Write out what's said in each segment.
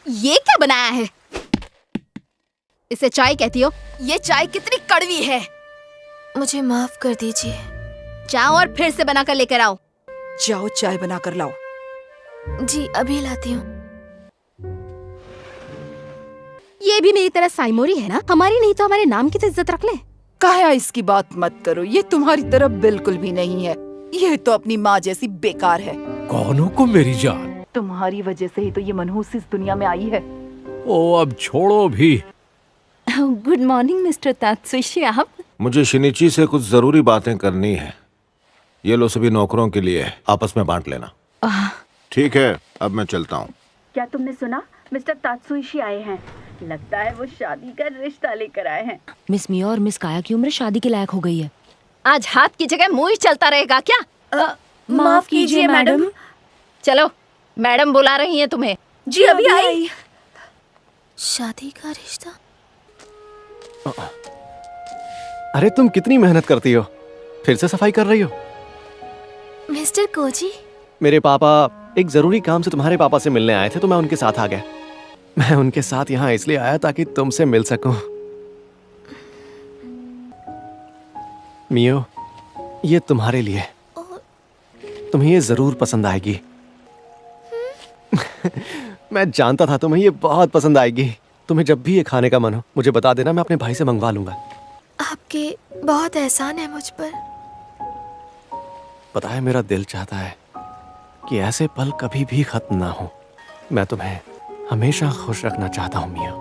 ये क्या बनाया है? इसे चाय कहती हो? ये चाय कितनी कड़वी है। मुझे माफ कर दीजिए। जाओ और फिर से बनाकर लेकर आओ। जाओ चाय बनाकर लाओ। जी अभी लाती हूँ। ये भी मेरी तरह साइमोरी है ना? हमारी नहीं तो हमारे नाम की तो इज्जत रख ले। काया इसकी बात मत करो, ये तुम्हारी तरह बिल्कुल भी नहीं है। ये तो अपनी माँ जैसी बेकार है। कौन हो को मेरी जान? तुम्हारी वजह से ही तो ये मनहूस इस दुनिया में आई है। ओ अब छोड़ो भी। Good morning mister Tatsushi. आप? मुझे शिनिची से कुछ जरूरी बातें करनी है। ये लो सभी नौकरों के लिए, आपस में बांट लेना। ठीक है, अब मैं चलता हूँ। क्या तुमने सुना? मिस्टर तात्सुशी आए हैं। लगता है वो शादी का रिश्ता लेकर आए हैं। मिस मिया और मिस काया की उम्र शादी के लायक हो गई है। आज हाथ की जगह मुंह ही चलता रहेगा क्या? माफ कीजिए मैडम। चलो, मैडम बुला रही हैं तुम्हें। जी अभी आई। शादी का रिश्ता? अरे तुम कितनी मेहनत करती हो, फिर से सफाई कर रही हो। मिस्टर कोजी, मेरे पापा एक जरूरी काम से तुम्हारे पापा से मिलने आए थे तो मैं उनके साथ आ गया। मैं उनके साथ यहाँ इसलिए आया ताकि तुमसे मिल सकूं। मियो, ये तुम्हारे लिए। तुम्हें ये जरूर पसंद आएगी। मैं जानता था तुम्हें ये बहुत पसंद आएगी। तुम्हें जब भी ये खाने का मन हो मुझे बता देना, मैं अपने भाई से मंगवा लूंगा। आपके बहुत एहसान है मुझ पर। पता है मेरा दिल चाहता है कि ऐसे पल कभी भी खत्म ना हो। मैं तुम्हें हमेशा खुश रखना चाहता हूँ मिया।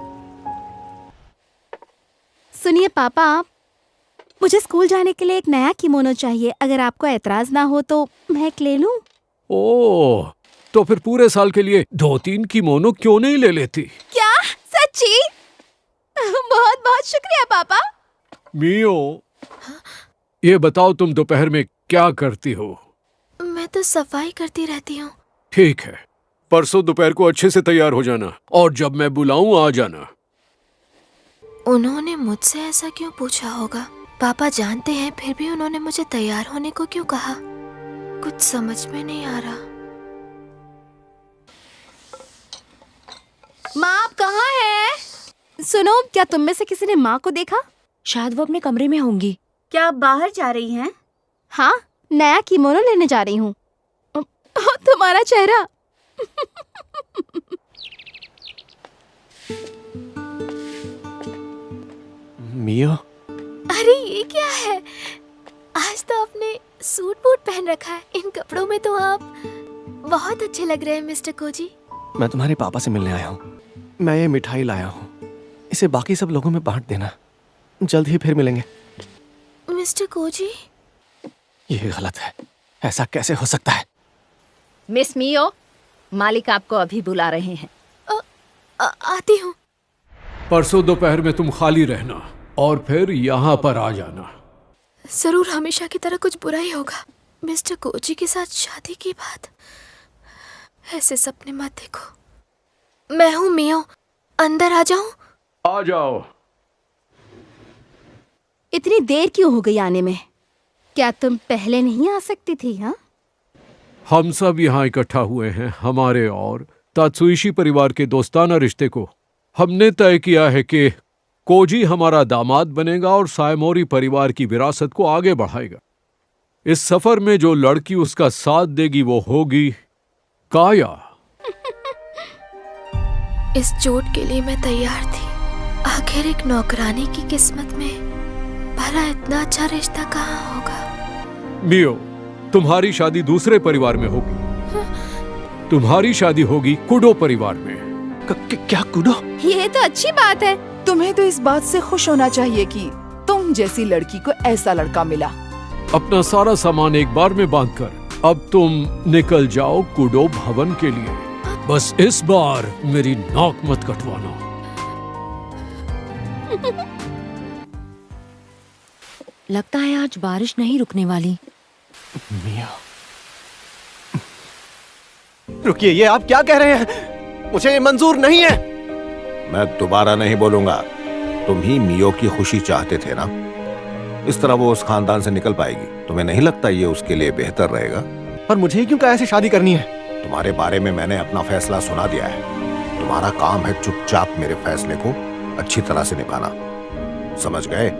सुनिए पापा, मुझे स्कूल जाने के लिए एक नया किमोनो चाहिए। अगर आपको एतराज ना हो तो मैं एक ले लूं? ओ, तो फिर पूरे साल के लिए 2-3 किमोनो क्यों नहीं ले लेती? क्या सच्ची? बहुत बहुत शुक्रिया पापा। मियो, ये बताओ तुम दोपहर में क्या करती हो? मैं तो सफाई करती रहती हूँ। ठीक है, परसों दोपहर को अच्छे से तैयार हो जाना और जब मैं बुलाऊं आ जाना। उन्होंने मुझसे ऐसा क्यों पूछा होगा? पापा जानते हैं, फिर भी उन्होंने मुझे तैयार होने को क्यों कहा? कुछ समझ में नहीं आ रहा। माँ आप कहाँ हैं? सुनो, क्या तुम में से किसी ने माँ को देखा? शायद वो अपने कमरे में होंगी। क्या आप बाहर जा रही हैं? हाँ, नया किमोनो लेने जा रही हूँ। तुम्हारा चेहरा। मियो, अरे ये क्या है? आज तो आपने सूट बूट पहन रखा है। इन कपड़ों में तो आप बहुत अच्छे लग रहे हैं मिस्टर कोजी। मैं तुम्हारे पापा से मिलने आया हूँ। मैं ये मिठाई लाया हूँ, इसे बाकी सब लोगों में बांट देना। जल्द ही फिर मिलेंगे। मिस्टर कोजी, ये गलत है, ऐसा कैसे हो सकता है? मिस मियो, मालिक आपको अभी बुला रहे हैं। आती हूँ। परसों दोपहर में तुम खाली रहना और फिर यहाँ पर आ जाना। जरूर हमेशा की तरह कुछ बुरा ही होगा। मिस्टर कोजी के साथ शादी की बात, ऐसे सपने मत देखो। मैं हूँ मियो, अंदर आ जाऊं? आ जाओ। इतनी देर क्यों हो गई आने में? क्या तुम पहले नहीं आ सकती थी? हाँ, हम सब यहाँ इकट्ठा हुए हैं हमारे और तात्सुइशी परिवार के दोस्ताना रिश्ते को। हमने तय किया है कि कोजी हमारा दामाद बनेगा और साइमोरी परिवार की विरासत को आगे बढ़ाएगा। इस सफर में जो लड़की उसका साथ देगी वो होगी काया। इस चोट के लिए मैं तैयार थी। आखिर एक नौकरानी की किस्मत में भला इतना अच्छा रिश्ता कहाँ होगा? मियो, तुम्हारी शादी दूसरे परिवार में होगी। तुम्हारी शादी होगी कुडो परिवार में। क्या कुडो? ये तो अच्छी बात है। तुम्हें तो इस बात से खुश होना चाहिए कि तुम जैसी लड़की को ऐसा लड़का मिला। अपना सारा सामान एक बार में बांधकर अब तुम निकल जाओ कुडो भवन के लिए। बस इस बार मेरी नाक मत कटवाना। लगता है आज बारिश नहीं रुकने वाली। मिया, रुकिए, ये आप क्या कह रहे हैं? मुझे ये मंजूर नहीं है। मैं दोबारा नहीं बोलूंगा। तुम ही मियो की खुशी चाहते थे ना? इस तरह वो उस खानदान से निकल पाएगी। तुम्हें नहीं लगता ये उसके लिए बेहतर रहेगा? पर मुझे क्यों काया से शादी करनी है? तुम्हारे बारे में मैंने अपना फैसला सुना दिया है। तुम्हारा काम है चुपचाप मेरे फैसले को अच्छी तरह से निभाना, समझ गए?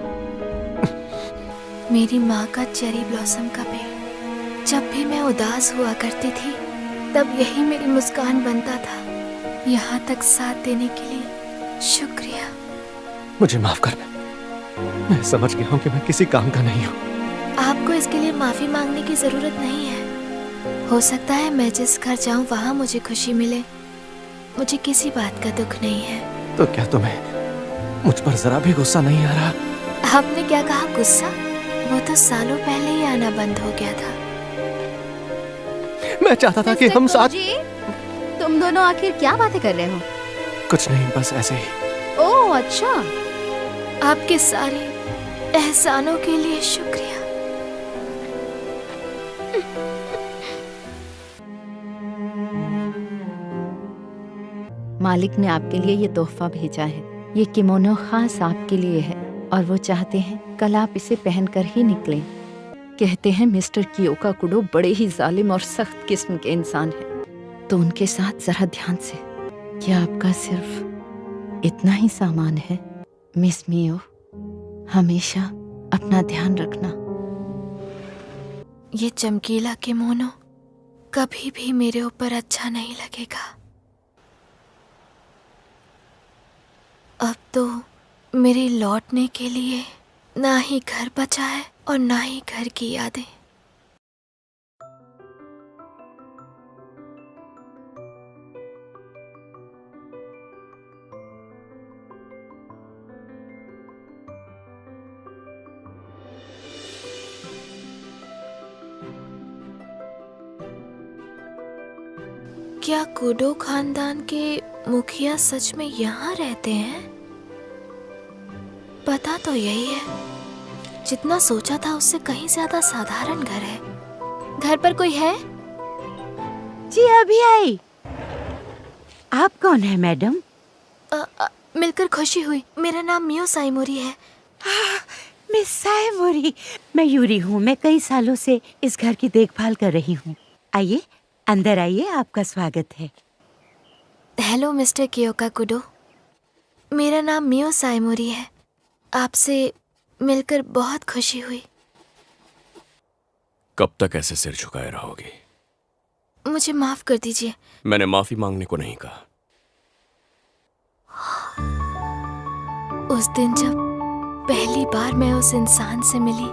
मेरी माँ का चेरी ब्लॉसम का पेड़, जब भी मैं उदास हुआ करती थी तब यही मेरी मुस्कान बनता था। यहाँ तक साथ देने के लिए शुक्रिया। मुझे माफ करना, मैं समझ गया हूँ कि मैं किसी काम का नहीं हूँ। आपको इसके लिए माफी मांगने की जरूरत नहीं है। हो सकता है मैं जिस घर जाऊँ वहाँ मुझे खुशी मिले, मुझे किसी बात का दुख नहीं है। तो क्या तुम्हें मुझ पर जरा भी गुस्सा नहीं आ रहा? आपने क्या कहा, गुस्सा? वो तो सालों पहले ही आना बंद हो गया था। मैं चाहता था कि हम साथ। तुम दोनों आखिर क्या बातें कर रहे हो? कुछ नहीं, बस ऐसे ही। ओह अच्छा। आपके सारे एहसानों के लिए शुक्रिया। मालिक ने आपके लिए ये तोहफा भेजा है। ये किमोनो खास आपके लिए है और वो चाहते हैं कल आप इसे पहनकर ही निकलें। कहते हैं मिस्टर कियोका कुडो बड़े ही जालिम और सख्त किस्म के इंसान हैं, तो उनके साथ जरा ध्यान से। क्या आपका सिर्फ इतना ही सामान है? मिस मियो, हमेशा अपना ध्यान रखना। ये चमकीला किमोनो कभी भी मेरे ऊपर अच्छा नहीं लगेगा। अब तो मेरे लौटने के लिए ना ही घर बचा है और ना ही घर की यादें। क्या कुडो खानदान के मुखिया सच में यहाँ रहते हैं? पता तो यही है, जितना सोचा था उससे कहीं ज्यादा साधारण घर है। घर पर कोई है? जी अभी आई। आप कौन है मैडम? मिलकर खुशी हुई। मेरा नाम मियो साइमोरी है। मिस साइमोरी, मैं यूरी हूँ। मैं कई सालों से इस घर की देखभाल कर रही हूँ। आइए अंदर आइए, आपका स्वागत है। हेलो मिस्टर कियोका कुडो, मेरा नाम मियो साइमोरी है। आपसे मिलकर बहुत खुशी हुई। कब तक ऐसे सिर झुकाए रहोगे? मुझे माफ कर दीजिए। मैंने माफी मांगने को नहीं कहा। उस दिन जब पहली बार मैं उस इंसान से मिली,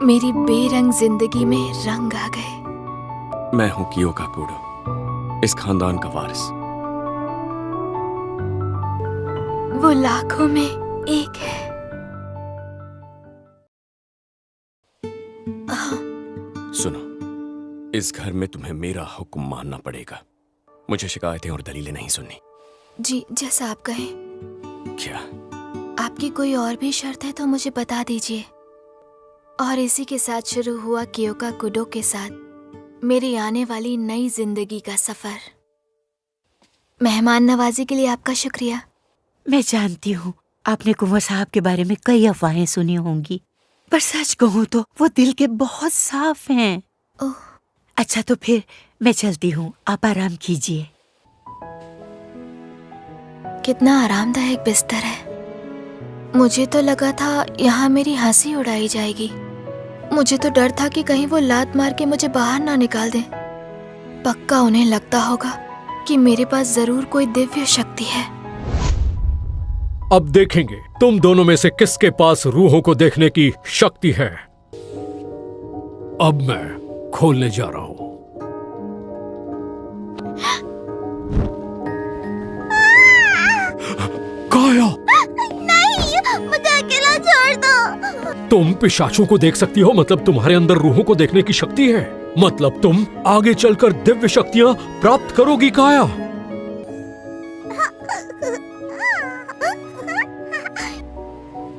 मेरी बेरंग जिंदगी में रंग आ गए। मैं हूं कियोका कुडो, इस खानदान का वारिस। वो लाखों में एक है। सुनो, इस घर में तुम्हें मेरा हुक्म मानना पड़ेगा। मुझे शिकायतें और दलीलें नहीं सुननी। जी, जैसा आप कहें। क्या आपकी कोई और भी शर्त है तो मुझे बता दीजिए। और इसी के साथ शुरू हुआ कियोका कुडो के साथ मेरी आने वाली नई जिंदगी का सफर। मेहमान नवाजी के लिए आपका शुक्रिया। मैं जानती हूँ आपने कुंवर साहब के बारे में कई अफवाहें सुनी होंगी, पर सच कहूँ तो वो दिल के बहुत साफ हैं। ओह, अच्छा तो फिर मैं चलती हूँ, आप आराम कीजिए। कितना आरामदायक बिस्तर है। मुझे तो लगा था यहाँ मेरी हंसी उड़ाई जाएगी। मुझे तो डर था कि कहीं वो लात मार के मुझे बाहर ना निकाल दें। पक्का उन्हें लगता होगा कि मेरे पास जरूर कोई दिव्य शक्ति है। अब देखेंगे तुम दोनों में से किसके पास रूहों को देखने की शक्ति है। अब मैं खोलने जा रहा हूं। काया, नहीं, मुझे अकेला छोड़ दो। तुम पिशाचों को देख सकती हो, मतलब तुम्हारे अंदर रूहों को देखने की शक्ति है। मतलब तुम आगे चलकर दिव्य शक्तियां प्राप्त करोगी काया।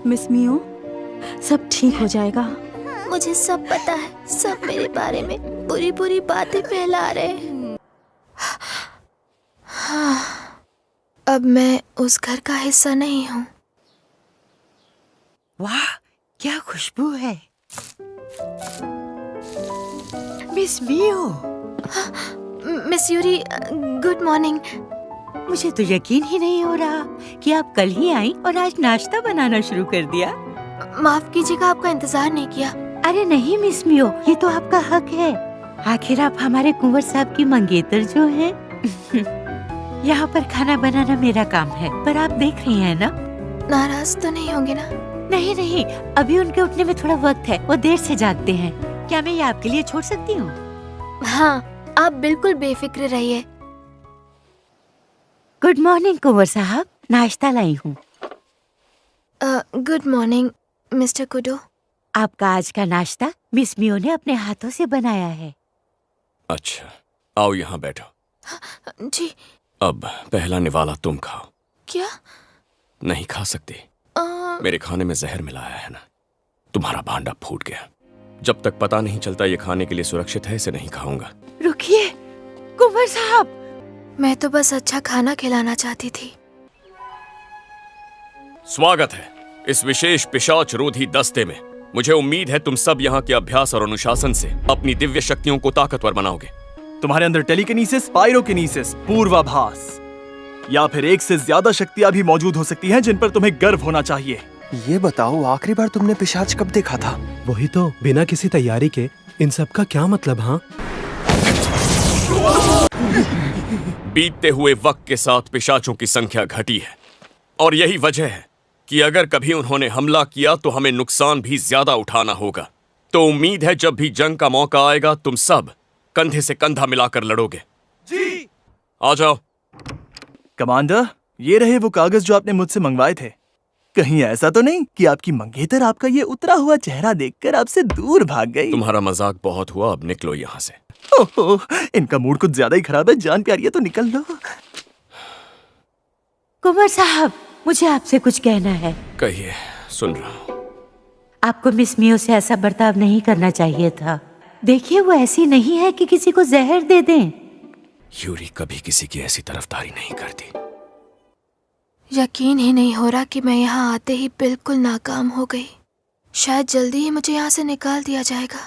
मिस मियो, सब ठीक हो जाएगा। मुझे सब पता है, सब मेरे बारे में बुरी बुरी बातें फैला रहे हैं। हाँ, अब मैं उस घर का हिस्सा नहीं हूँ। वाह, क्या खुशबू है। Miss Mio. Miss Yuri, good morning. मुझे तो यकीन ही नहीं हो रहा कि आप कल ही आई और आज नाश्ता बनाना शुरू कर दिया। माफ कीजिएगा, आपका इंतजार नहीं किया। अरे नहीं मिस मियो, ये तो आपका हक है। आखिर आप हमारे कुंवर साहब की मंगेतर जो हैं। यहाँ पर खाना बनाना मेरा काम है, पर आप देख रही हैं ना। नाराज तो नहीं होंगे ना? नहीं नहीं, अभी उनके उठने में थोड़ा वक्त है, वो देर से जागते हैं। क्या मैं ये आपके लिए छोड़ सकती हूँ? हाँ, आप बिल्कुल बेफिक्र रहिए। गुड मॉर्निंग कुंवर साहब, नाश्ता लाई हूँ। Good morning mister kudo. आपका आज का नाश्ता मिस मियो ने अपने हाथों से बनाया है। अच्छा, आओ यहाँ बैठो। जी। अब पहला निवाला तुम खाओ। क्या? नहीं खा सकती? मेरे खाने में जहर मिलाया है ना, तुम्हारा भांडा फूट गया। जब तक पता नहीं चलता ये खाने के लिए सुरक्षित है, इसे नहीं खाऊंगा। रुकिए कुंवर साहब, मैं तो बस अच्छा खाना खिलाना चाहती थी। स्वागत है इस विशेष पिशाच रोधी दस्ते में। मुझे उम्मीद है तुम सब यहाँ के अभ्यास और अनुशासन से अपनी दिव्य शक्तियों को ताकतवर बनाओगे। तुम्हारे अंदर टेलीकिनेसिस, पायरोकिनेसिस, पूर्वाभास या फिर एक से ज्यादा शक्तियां भी मौजूद हो सकती हैं जिन पर तुम्हें गर्व होना चाहिए। ये बताओ, आखिरी बार तुमने पिशाच कब देखा था? वही तो, बिना किसी तैयारी के इन सब का क्या मतलब? हाँ, बीतते हुए वक्त के साथ पिशाचों की संख्या घटी है और यही वजह है कि अगर कभी उन्होंने हमला किया तो हमें नुकसान भी ज्यादा उठाना होगा। तो उम्मीद है जब भी जंग का मौका आएगा तुम सब कंधे से कंधा मिलाकर लड़ोगे। जी। आ जाओ। कमांडर, ये रहे वो कागज जो आपने मुझसे मंगवाए थे। कहीं ऐसा तो नहीं कि आपकी मंगेतर आपका ये उतरा हुआ चेहरा देखकर आपसे दूर भाग गई? तुम्हारा मजाक बहुत हुआ, अब निकलो यहाँ से। ओहो, इनका मूड कुछ ज्यादा ही खराब है। जान प्यारी है तो निकल लो। कुंवर साहब, मुझे आपसे कुछ कहना है। कहिए, सुन रहा हूँ। आपको मिस मियो से ऐसा बर्ताव नहीं करना चाहिए था। देखिए, वो ऐसी नहीं है कि किसी को जहर दे दें। यूरी कभी किसी की ऐसी तरफदारी नहीं करती। यकीन ही नहीं हो रहा कि मैं यहाँ आते ही बिल्कुल नाकाम हो गई। शायद जल्दी ही मुझे यहाँ से निकाल दिया जाएगा।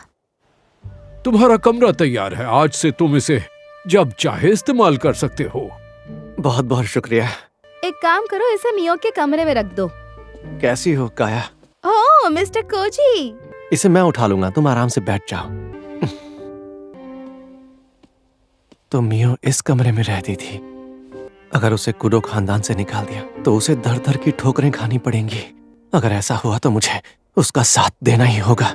तुम्हारा कमरा तैयार है, आज से तुम इसे जब चाहे इस्तेमाल कर सकते हो। बहुत बहुत शुक्रिया। एक काम करो, इसे मियो के कमरे में रख दो। कैसी हो काया? ओह मिस्टर कोजी। इसे मैं उठा लूंगा, तुम आराम से बैठ जाओ। तो मियो इस कमरे में रहती थी। अगर उसे कुडो खानदान से निकाल दिया तो उसे दर दर की ठोकरें खानी पड़ेंगी। अगर ऐसा हुआ तो मुझे उसका साथ देना ही होगा।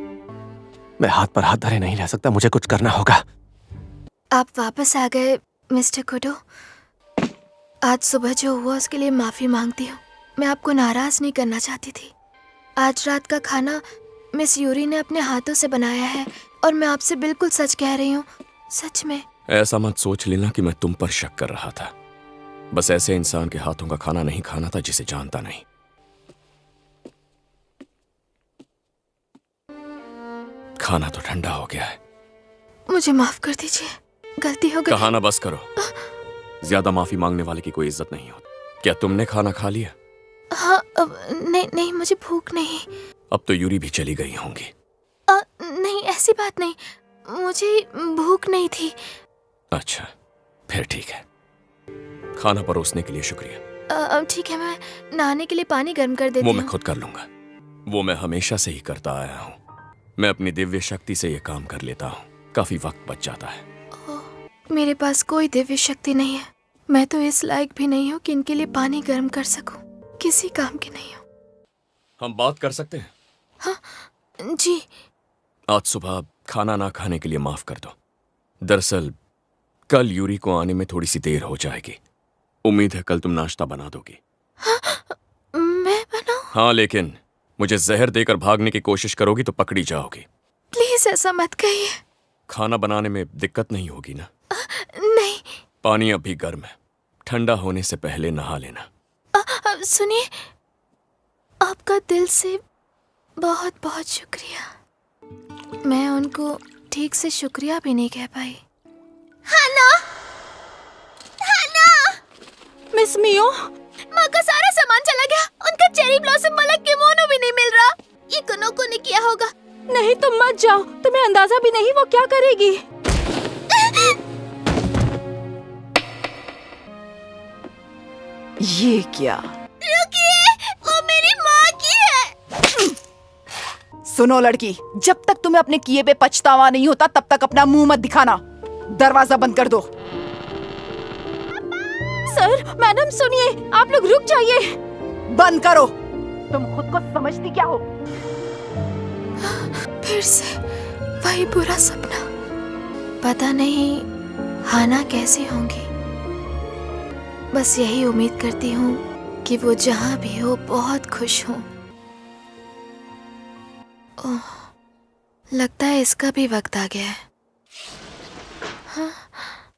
मैं हाथ पर हाथ धरे नहीं रह सकता, मुझे कुछ करना होगा। आप वापस आ गए मिस्टर कुडो। आज सुबह जो हुआ उसके लिए माफी मांगती हूँ। मैं आपको नाराज नहीं करना चाहती थी। आज रात का खाना मिस यूरी ने अपने हाथों से बनाया है और मैं आपसे बिल्कुल सच कह रही हूँ, सच में। ऐसा मत सोच लेना कि मैं तुम पर शक कर रहा था। बस ऐसे इंसान के हाथों का खाना नहीं खाना था जिसे जानता नहीं। खाना तो ठंडा हो गया है। मुझे माफ कर दीजिए, गलती हो गई। कहा ना बस करो। ज्यादा माफी मांगने वाले की कोई इज्जत नहीं होती। क्या तुमने खाना खा लिया? हाँ, नहीं, मुझे भूख नहीं। अब तो यूरी भी चली गई होंगी। नहीं, ऐसी बात नहीं, मुझे भूख नहीं थी। अच्छा, फिर ठीक है। खाना परोसने के लिए शुक्रिया। ठीक है, मैं नहाने के लिए पानी गर्म कर देती वो हूँ। मैं खुद कर लूंगा। वो मैं हमेशा से ही करता आया हूँ। मैं अपनी दिव्य शक्ति से ये काम कर लेता हूँ। काफी वक्त बच जाता है। मेरे पास कोई दिव्य शक्ति नहीं है। मैं तो इस लायक भी नहीं हूँ कि इनके लिए पानी गर्म कर सकूं। किसी काम की नहीं हूँ। हम बात कर सकते हैं? हाँ जी। आज सुबह खाना ना खाने के लिए माफ कर दो। दरअसल कल यूरी को आने में थोड़ी सी देर हो जाएगी। उम्मीद है कल तुम नाश्ता बना दोगी। हाँ, मैं बनाऊं? हाँ, लेकिन मुझे जहर देकर भागने की कोशिश करोगी तो पकड़ी जाओगी। प्लीज ऐसा मत कहिए। खाना बनाने में दिक्कत नहीं होगी ना? नहीं। पानी अभी गर्म है, ठंडा होने से पहले नहा लेना। सुनिए, आपका दिल से बहुत बहुत शुक्रिया। मैं उनको ठीक से शुक्रिया भी नहीं कह पाई। हाना, मिस मियो, माँ का सारा सामान चला गया। उनका चेरी ब्लॉसम वाला किमोनो भी नहीं मिल रहा। ये कुनोको ने किया होगा। नहीं, तुम मत जाओ, तुम्हें अंदाजा भी नहीं वो क्या करेगी। ये क्या? रुकिए, वो मेरी माँ की है। सुनो लड़की, जब तक तुम्हें अपने किए पे पछतावा नहीं होता तब तक अपना मुंह मत दिखाना। दरवाजा बंद कर दो। सर, मैडम सुनिए, आप लोग रुक जाइए। बंद करो। तुम खुद को समझती क्या हो? फिर से वही बुरा सपना। पता नहीं हाना कैसी होंगी। बस यही उम्मीद करती हूँ कि वो जहाँ भी हो बहुत खुश हो। ओह, लगता है इसका भी वक्त आ गया है।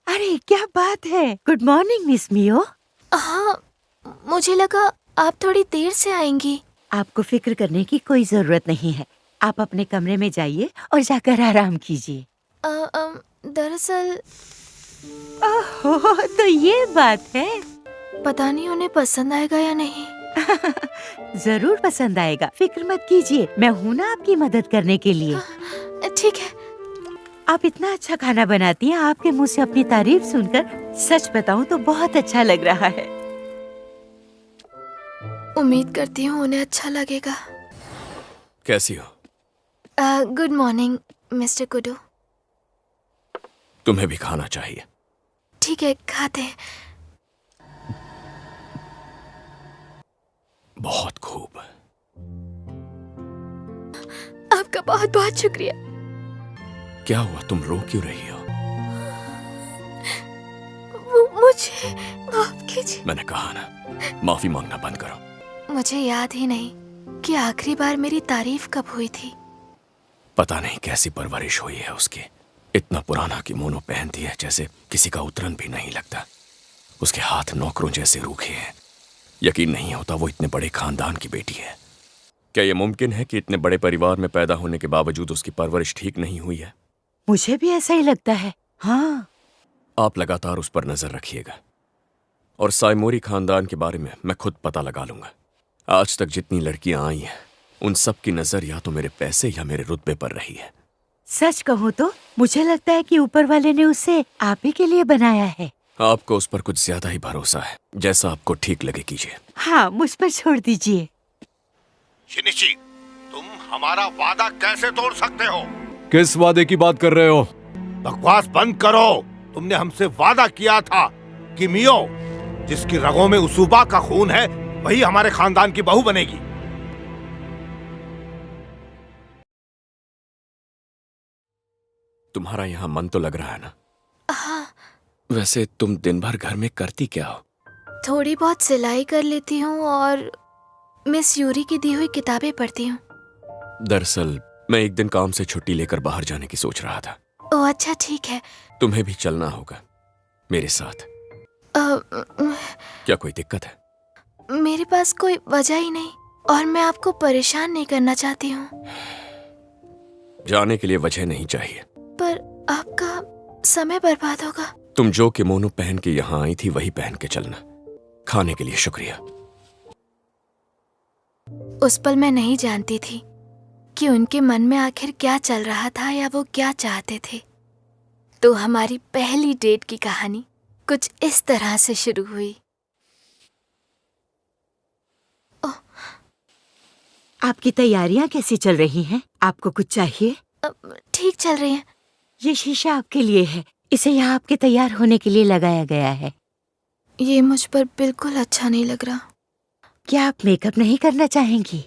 अरे क्या बात है। Good morning miss Mio. हाँ, मुझे लगा आप थोड़ी देर से आएंगी। आपको फिक्र करने की कोई जरूरत नहीं है। आप अपने कमरे में जाइए और जाकर आराम कीजिए। दरअसल ओहो, तो ये बात है। पता नहीं उन्हें पसंद आएगा या नहीं। जरूर पसंद आएगा, फिक्र मत कीजिए। मैं हूँ ना आपकी मदद करने के लिए। ठीक है। आप इतना अच्छा खाना बनाती हैं, आपके मुंह से अपनी तारीफ सुनकर सच बताऊं तो बहुत अच्छा लग रहा है। उम्मीद करती हूँ उन्हें अच्छा लगेगा। कैसी हो? गुड मॉर्निंग मिस्टर कुडू। तुम्हें भी खाना चाहिए। ठीक है, खाते हैं। बहुत खूब। आपका बहुत बहुत शुक्रिया। क्या हुआ, तुम रो क्यों रही हो? मुझे माफ कीजिए। मैंने कहा ना, माफी मांगना बंद करो। मुझे याद ही नहीं कि आखिरी बार मेरी तारीफ कब हुई थी। पता नहीं कैसी परवरिश हुई है उसकी। इतना पुराना किमोनो पहनती है जैसे किसी का उतरन भी नहीं लगता। उसके हाथ नौकरों जैसे रूखे हैं। यकीन नहीं होता वो इतने बड़े खानदान की बेटी है। क्या यह मुमकिन है कि इतने बड़े परिवार में पैदा होने के बावजूद उसकी परवरिश ठीक नहीं हुई है? मुझे भी ऐसा ही लगता है। हाँ, आप लगातार उस पर नजर रखिएगा और साइमोरी खानदान के बारे में मैं खुद पता लगा लूंगा। आज तक जितनी लड़कियां आई हैं उन सब की नजर या तो मेरे पैसे या मेरे रुतबे पर रही है। सच कहूँ तो मुझे लगता है कि ऊपर वाले ने उसे आप ही के लिए बनाया है। आपको उस पर कुछ ज्यादा ही भरोसा है। जैसा आपको ठीक लगे कीजिए। हाँ, मुझ पर छोड़ दीजिए। शिनिची, तुम हमारा वादा कैसे तोड़ सकते हो? किस वादे की बात कर रहे हो? बकवास बंद करो। तुमने हमसे वादा किया था कि मियो, जिसकी रगों में उसूबा का खून है, वही हमारे खानदान की बहू बनेगी। तुम्हारा यहाँ मन तो लग रहा है ना? हाँ। वैसे तुम दिन भर घर में करती क्या हो? थोड़ी बहुत सिलाई कर लेती हूँ और मिस यूरी की दी हुई किताबें पढ़ती हूँ। दरअसल मैं एक दिन काम से छुट्टी लेकर बाहर जाने की सोच रहा था। ओह अच्छा, ठीक है। तुम्हें भी चलना होगा मेरे साथ। क्या कोई दिक्कत है? मेरे पास कोई वजह ही नहीं और मैं आपको परेशान नहीं करना चाहती हूँ। जाने के लिए वजह नहीं चाहिए। पर आपका समय बर्बाद होगा। तुम जो किमोनो पहन के यहाँ आई थी वही पहन के चलना। खाने के लिए शुक्रिया। उस पल मैं नहीं जानती थी कि उनके मन में आखिर क्या चल रहा था या वो क्या चाहते थे। तो हमारी पहली डेट की कहानी कुछ इस तरह से शुरू हुई। आपकी तैयारियां कैसी चल रही हैं? आपको कुछ चाहिए? ठीक चल रही हैं। ये शीशा आपके लिए है। इसे यहाँ आपके तैयार होने के लिए लगाया गया है। ये मुझ पर बिल्कुल अच्छा नहीं लग रहा। क्या आप मेकअप नहीं करना चाहेंगी?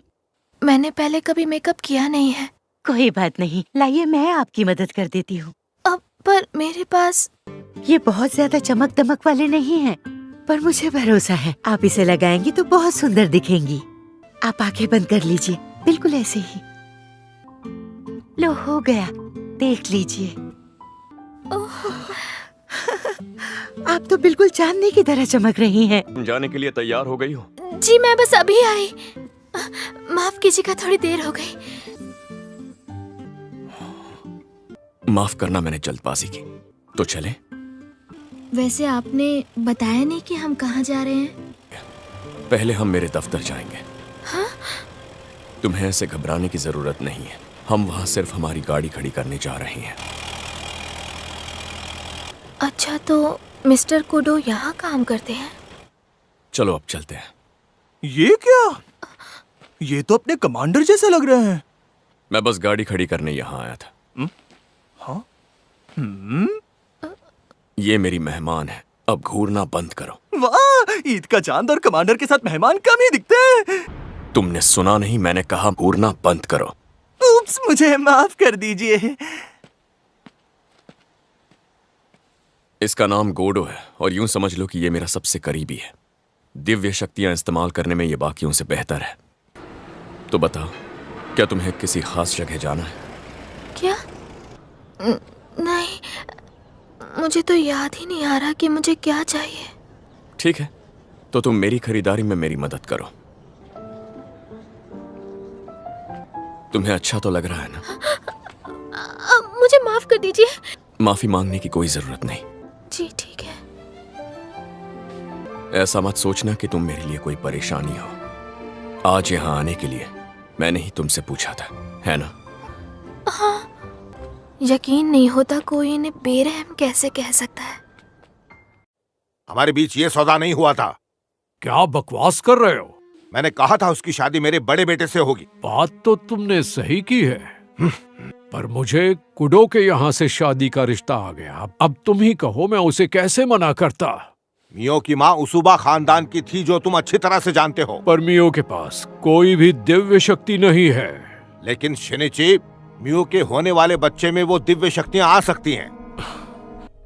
मैंने पहले कभी मेकअप किया नहीं है। कोई बात नहीं, लाइए मैं आपकी मदद कर देती हूँ। पर मेरे पास ये बहुत ज्यादा चमक दमक वाले नहीं हैं, पर मुझे भरोसा है आप इसे लगाएंगी तो बहुत सुंदर दिखेंगी। आप आंखें बंद कर लीजिए, बिल्कुल ऐसे ही। लो, हो गया, देख लीजिए। आप तो बिल्कुल चांदनी की तरह चमक रही हैं। तुम जाने के लिए तैयार हो गई हो? जी मैं बस अभी आई। माफ कीजिएगा, थोड़ी देर हो गई। माफ करना, मैंने जल्दबाजी की। तो चले? वैसे आपने बताया नहीं कि हम कहाँ जा रहे हैं। पहले हम मेरे दफ्तर जाएंगे। हाँ? तुम्हें ऐसे घबराने की जरूरत नहीं है। हम वहाँ सिर्फ हमारी गाड़ी खड़ी करने जा रहे हैं। अच्छा, तो मिस्टर कुडो यहाँ काम करते हैं? चलो अब चलते हैं। ये क्या? ये तो अपने कमांडर जैसे लग रहे हैं। मैं बस गाड़ी खड़ी करने यहाँ आया था। हाँ? ये मेरी मेहमान है, अब घूरना बंद करो। वाह, ईद का चांद और कमांडर के साथ मेहमान कम ही दिखते हैं। तुमने सुना नहीं, मैंने कहा घूरना बंद करो। उप्स, मुझे माफ कर दीजिए। इसका नाम गोडो है और यूं समझ लो कि ये मेरा सबसे करीबी है। दिव्य शक्तियां इस्तेमाल करने में ये बाकियों से बेहतर है। तो बताओ, क्या तुम्हें किसी खास जगह जाना है? क्या? नहीं, मुझे तो याद ही नहीं आ रहा कि मुझे क्या चाहिए। ठीक है, तो तुम मेरी खरीदारी में मेरी मदद करो। तुम्हें अच्छा तो लग रहा है ना? मुझे माफ कर दीजिए। माफी मांगने की कोई जरूरत नहीं। जी ठीक है। ऐसा मत सोचना कि तुम मेरे लिए कोई परेशानी हो। आज यहाँ आने के लिए मैंने ही तुमसे पूछा था, है ना? हाँ, यकीन नहीं होता कोई इन्हें बेरहम कैसे कह सकता है। हमारे बीच ये सौदा नहीं हुआ था। क्या बकवास कर रहे हो? मैंने कहा था उसकी शादी मेरे बड़े बेटे से होगी। बात तो तुमने सही की है, पर मुझे कुडो के यहाँ से शादी का रिश्ता आ गया। अब तुम ही कहो, मैं उसे कैसे मना करता? मियो की माँ उसूबा खानदान की थी, जो तुम अच्छी तरह से जानते हो। पर मियो के पास कोई भी दिव्य शक्ति नहीं है। लेकिन शिनिची, मियो के होने वाले बच्चे में वो दिव्य शक्तियाँ आ सकती हैं।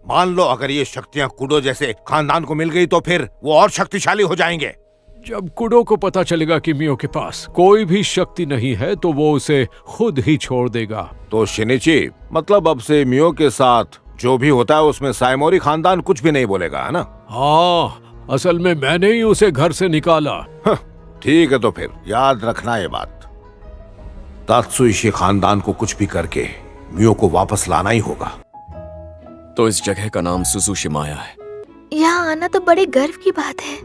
मान लो अगर ये शक्तियाँ कुडो जैसे खानदान को मिल गई तो फिर वो और शक्तिशाली हो जाएंगे। जब कुडो को पता चलेगा कि मियो के पास कोई भी शक्ति नहीं है तो वो उसे खुद ही छोड़ देगा। तो शिनिची, मतलब अब से मियो के साथ जो भी होता है उसमें साइमोरी खानदान कुछ भी नहीं बोलेगा, है ना? हाँ, असल में मैंने ही उसे घर से निकाला। ठीक है, तो फिर याद रखना ये बात, तात्सुइशी खानदान को कुछ भी करके मियो को वापस लाना ही होगा। तो इस जगह का नाम सुसुशिमाया है। यहाँ आना तो बड़े गर्व की बात है।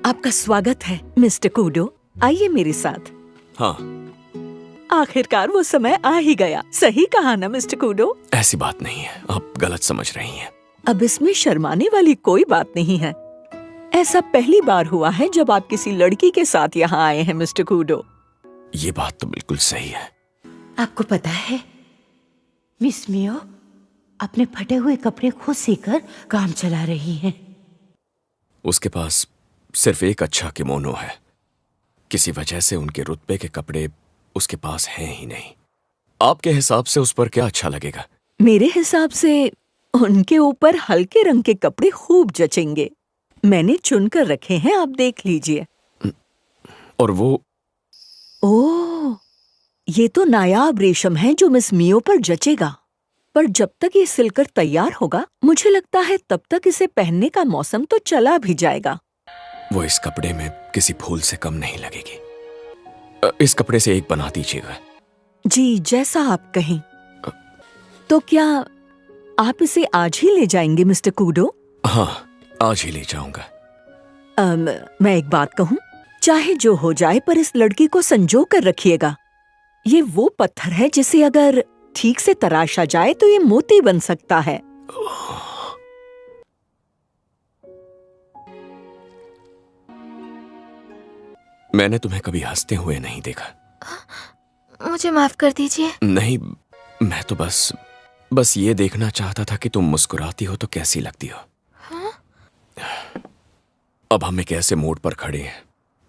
आपका स्वागत है मिस्टर कुडो, आइए मेरे साथ। हाँ, आखिरकार वो समय आ ही गया। सही कहा ना मिस्टर कुडो? ऐसी बात नहीं है, आप गलत समझ रही हैं। अब इसमें शर्माने वाली कोई बात नहीं है। ऐसा पहली बार हुआ है जब आप किसी लड़की के साथ यहाँ आए हैं मिस्टर कुडो। ये बात तो बिल्कुल सही है। आपको पता है मिस मियो अपने फटे हुए कपड़े खुद सीकर काम चला रही हैं। उसके पास सिर्फ एक अच्छा किमोनो है। किसी वजह से उनके रुतबे के कपड़े उसके पास हैं ही नहीं। आपके हिसाब से उस पर क्या अच्छा लगेगा? मेरे हिसाब से उनके ऊपर हल्के रंग के कपड़े खूब जचेंगे। मैंने चुनकर रखे हैं, आप देख लीजिए। और वो? ओह, ये तो नायाब रेशम है जो मिस मियो पर जचेगा। पर जब तक ये सिलकर तैयार होगा, मुझे लगता है तब तक इसे पहनने का मौसम तो चला भी जाएगा। वो इस कपड़े में किसी फूल से कम नहीं लगेगी। इस कपड़े से एक बना दीजिएगा। जी, जैसा आप कहें। तो क्या आप इसे आज ही ले जाएंगे मिस्टर कुडो? हाँ, आज ही ले जाऊंगा। मैं एक बात कहूं, चाहे जो हो जाए पर इस लड़की को संजो कर रखिएगा। ये वो पत्थर है जिसे अगर ठीक से तराशा जाए तो ये मोती बन सकता है। मैंने तुम्हें कभी हंसते हुए नहीं देखा। मुझे माफ कर दीजिए। नहीं, मैं तो बस ये देखना चाहता था कि तुम मुस्कुराती हो तो कैसी लगती हो। हाँ? अब हम एक ऐसे मोड़ पर खड़े हैं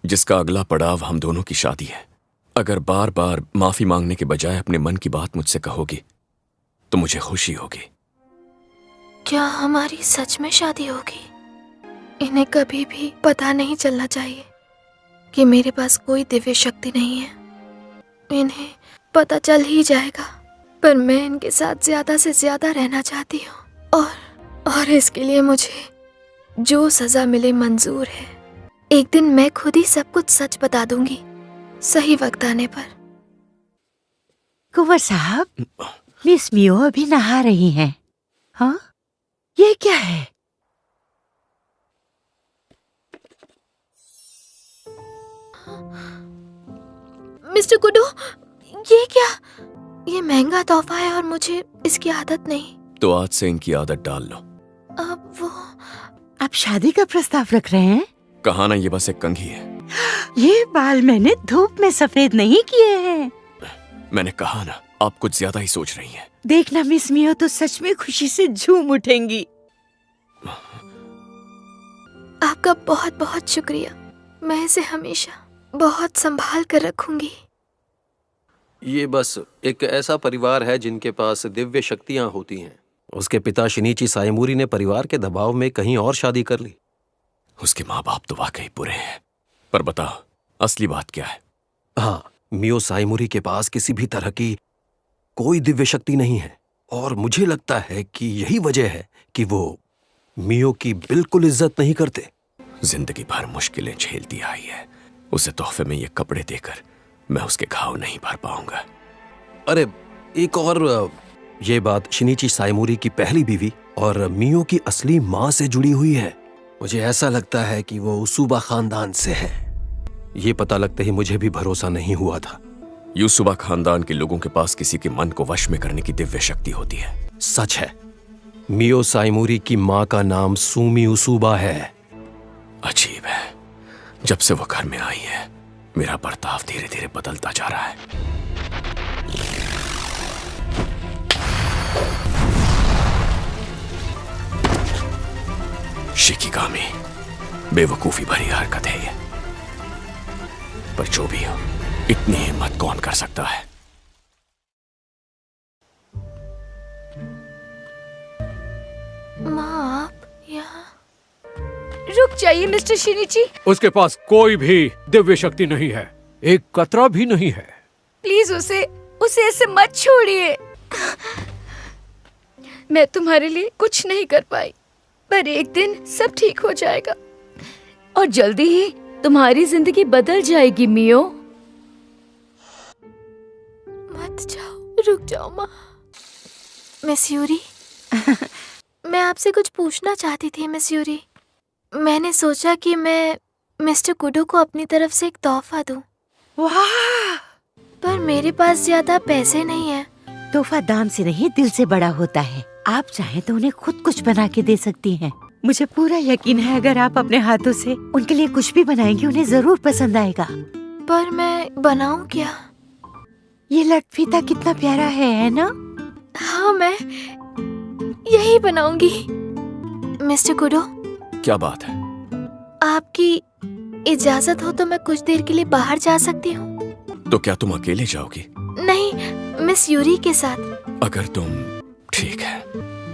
जिसका अगला पड़ाव हम दोनों की शादी है। अगर बार बार माफी मांगने के बजाय अपने मन की बात मुझसे कहोगी तो मुझे खुशी होगी। क्या हमारी सच में शादी होगी? इन्हें कभी भी पता नहीं चलना चाहिए कि मेरे पास कोई दिव्य शक्ति नहीं है। इन्हें पता चल ही जाएगा, पर मैं इनके साथ ज्यादा से ज्यादा रहना चाहती हूँ और इसके लिए मुझे जो सजा मिले मंजूर है। एक दिन मैं खुद ही सब कुछ सच बता दूंगी, सही वक्त आने पर। कुंवर साहब, मिस मियो अभी नहा रही हैं। हाँ, ये क्या है? मिस्टर कुडो, ये क्या? ये महंगा तोहफा है और मुझे इसकी आदत नहीं। तो आज से इनकी आदत डाल लो। अब वो आप शादी का प्रस्ताव रख रहे हैं? कहा ना, ये बस एक कंघी है। ये बाल मैंने धूप में सफेद नहीं किए हैं। मैंने कहा ना, आप कुछ ज्यादा ही सोच रही हैं। देखना मिस मियो तो सच में खुशी से झूम उठेंगी। आपका बहुत बहुत शुक्रिया। मैं इसे हमेशा बहुत संभाल कर रखूंगी। ये बस एक ऐसा परिवार है जिनके पास दिव्य शक्तियां होती हैं। उसके पिता शिनीची साइमूरी ने परिवार के दबाव में कहीं और शादी कर ली। उसके माँ बाप तो वाकई बुरे हैं, पर बताओ असली बात क्या है? हाँ, मियो साइमूरी के पास किसी भी तरह की कोई दिव्य शक्ति नहीं है, और मुझे लगता है कि यही वजह है कि वो मियो की बिल्कुल इज्जत नहीं करते। जिंदगी भर मुश्किलें झेलती आई है, उसे तोहफे में ये कपड़े देकर मैं उसके घाव नहीं भर पाऊंगा। अरे एक और, ये बात शिनीची साइमूरी की पहली बीवी और मियो की असली माँ से जुड़ी हुई है। मुझे ऐसा लगता है कि वो उसूबा खानदान से है। ये पता लगते ही मुझे भी भरोसा नहीं हुआ था। यूसुबा खानदान के लोगों के पास किसी के मन को वश में करने की दिव्य शक्ति होती है। सच है। मियो साइमूरी की माँ का नाम सूमी उसूबा है। अजीब है, जब से वो घर में आई है मेरा बर्ताव धीरे धीरे बदलता जा रहा है। शिकिगामी, बेवकूफी भरी हरकत है ये, पर जो भी हो, इतनी हिम्मत कौन कर सकता है? माँ, आप यहाँ? रुक जाइए मिस्टर शिनीची। उसके पास कोई भी दिव्य शक्ति नहीं है, एक कतरा भी नहीं है। प्लीज उसे ऐसे मत छोड़िए। मैं तुम्हारे लिए कुछ नहीं कर पाई, पर एक दिन सब ठीक हो जाएगा और जल्दी ही तुम्हारी जिंदगी बदल जाएगी मियो। मत जाओ, रुक जाओ माँ। मिस यूरी, मैं आपसे कुछ पूछना चाहती थी मिस यूरी। मैंने सोचा कि मैं मिस्टर कुडो को अपनी तरफ से एक तोहफा दूं। वाह! पर मेरे पास ज्यादा पैसे नहीं है। तोहफा दाम से नहीं, दिल से बड़ा होता है। आप चाहें तो उन्हें खुद कुछ बना के दे सकती हैं। मुझे पूरा यकीन है अगर आप अपने हाथों से उनके लिए कुछ भी बनाएंगी उन्हें जरूर पसंद आएगा। पर मैं बनाऊं क्या? ये लटफीता कितना प्यारा है ना? हाँ, मैं यही बनाऊंगी। मिस्टर कुडो, क्या बात है? आपकी इजाजत हो तो मैं कुछ देर के लिए बाहर जा सकती हूँ? तो क्या तुम अकेले जाओगी? नहीं, मिस यूरी के साथ। अगर तुम ठीक है,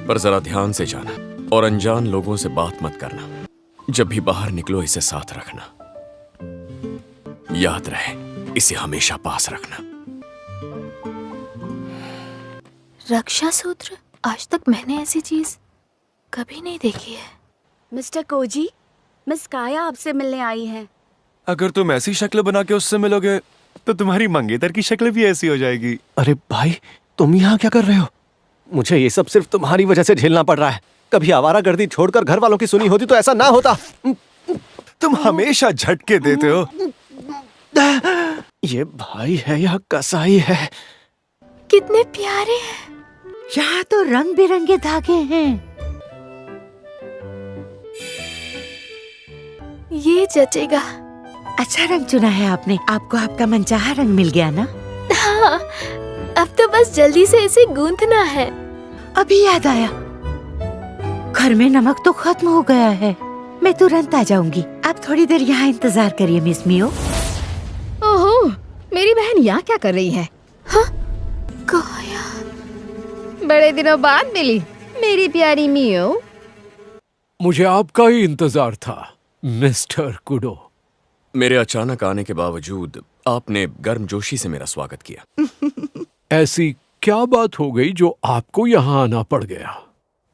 पर जरा ध्यान से जाना और अनजान लोगों से बात मत करना। जब भी बाहर निकलो इसे साथ रखना। याद रहे, इसे हमेशा पास रखना। रक्षा सूत्र? आज तक मैंने ऐसी चीज कभी नहीं देखी है। मिस्टर कोजी, मिस काया आपसे मिलने आई हैं। अगर तुम ऐसी शक्ल बना के उससे मिलोगे तो तुम्हारी मंगेतर की शक्ल भी ऐसी हो जाएगी। अरे भाई, तुम यहाँ क्या कर रहे हो? मुझे ये सब सिर्फ तुम्हारी वजह से झेलना पड़ रहा है। कभी आवारागर्दी छोड़कर घर वालों की सुनी होती तो ऐसा ना होता। तुम हमेशा झटके देते हो। ये भाई है या कसाई है? कितने प्यारे हैं। यहाँ तो रंग बिरंगे धागे हैं। ये जचेगा। अच्छा रंग चुना है आपने। आपको आपका मनचाहा रंग मिल गया ना? हाँ, अब तो बस जल्दी से इसे गूंथना है। अभी याद आया, घर में नमक तो खत्म हो गया है। मैं तुरंत आ जाऊंगी। आप थोड़ी देर यहाँ इंतजार करिए मिस मियो। ओहो, मेरी बहन यहाँ क्या कर रही है? हाँ? काया, बड़े दिनों बाद मिली मेरी प्यारी मियो। मुझे आपका ही इंतजार था मिस्टर कुडो। मेरे अचानक आने के बावजूद आपने गर्मजोशी से मेरा स्वागत किया। ऐसी क्या बात हो गई जो आपको यहाँ आना पड़ गया?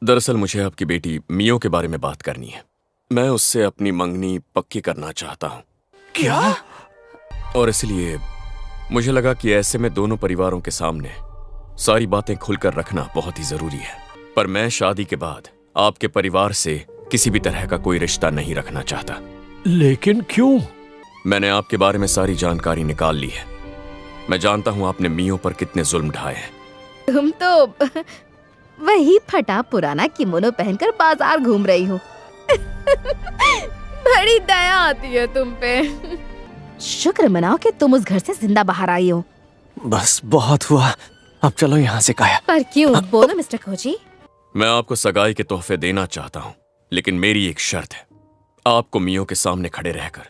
दरअसल मुझे आपकी बेटी मियो के बारे में बात करनी है। मैं उससे अपनी मंगनी पक्की करना चाहता हूँ। क्या? और इसलिए मुझे लगा कि ऐसे में दोनों परिवारों के सामने सारी बातें खुलकर रखना बहुत ही जरूरी है। पर मैं शादी के बाद आपके परिवार से किसी भी तरह का कोई रिश्ता नहीं रखना चाहता। लेकिन क्यों? मैंने आपके बारे में सारी जानकारी निकाल ली है। मैं जानता हूं आपने मियो पर कितने जुल्म ढाए हैं। तुम तो वही फटा पुराना किमोनो पहनकर बाजार घूम रही हो। बड़ी दया आती है तुम पे। शुक्र मनाओ कि तुम उस घर से जिंदा बाहर आई हो। बस बहुत हुआ, अब चलो यहाँ से काया। पर क्यों? बोलो मिस्टर खोजी। मैं आपको सगाई के तोहफे देना चाहता हूँ, लेकिन मेरी एक शर्त है। आपको मियो के सामने खड़े रहकर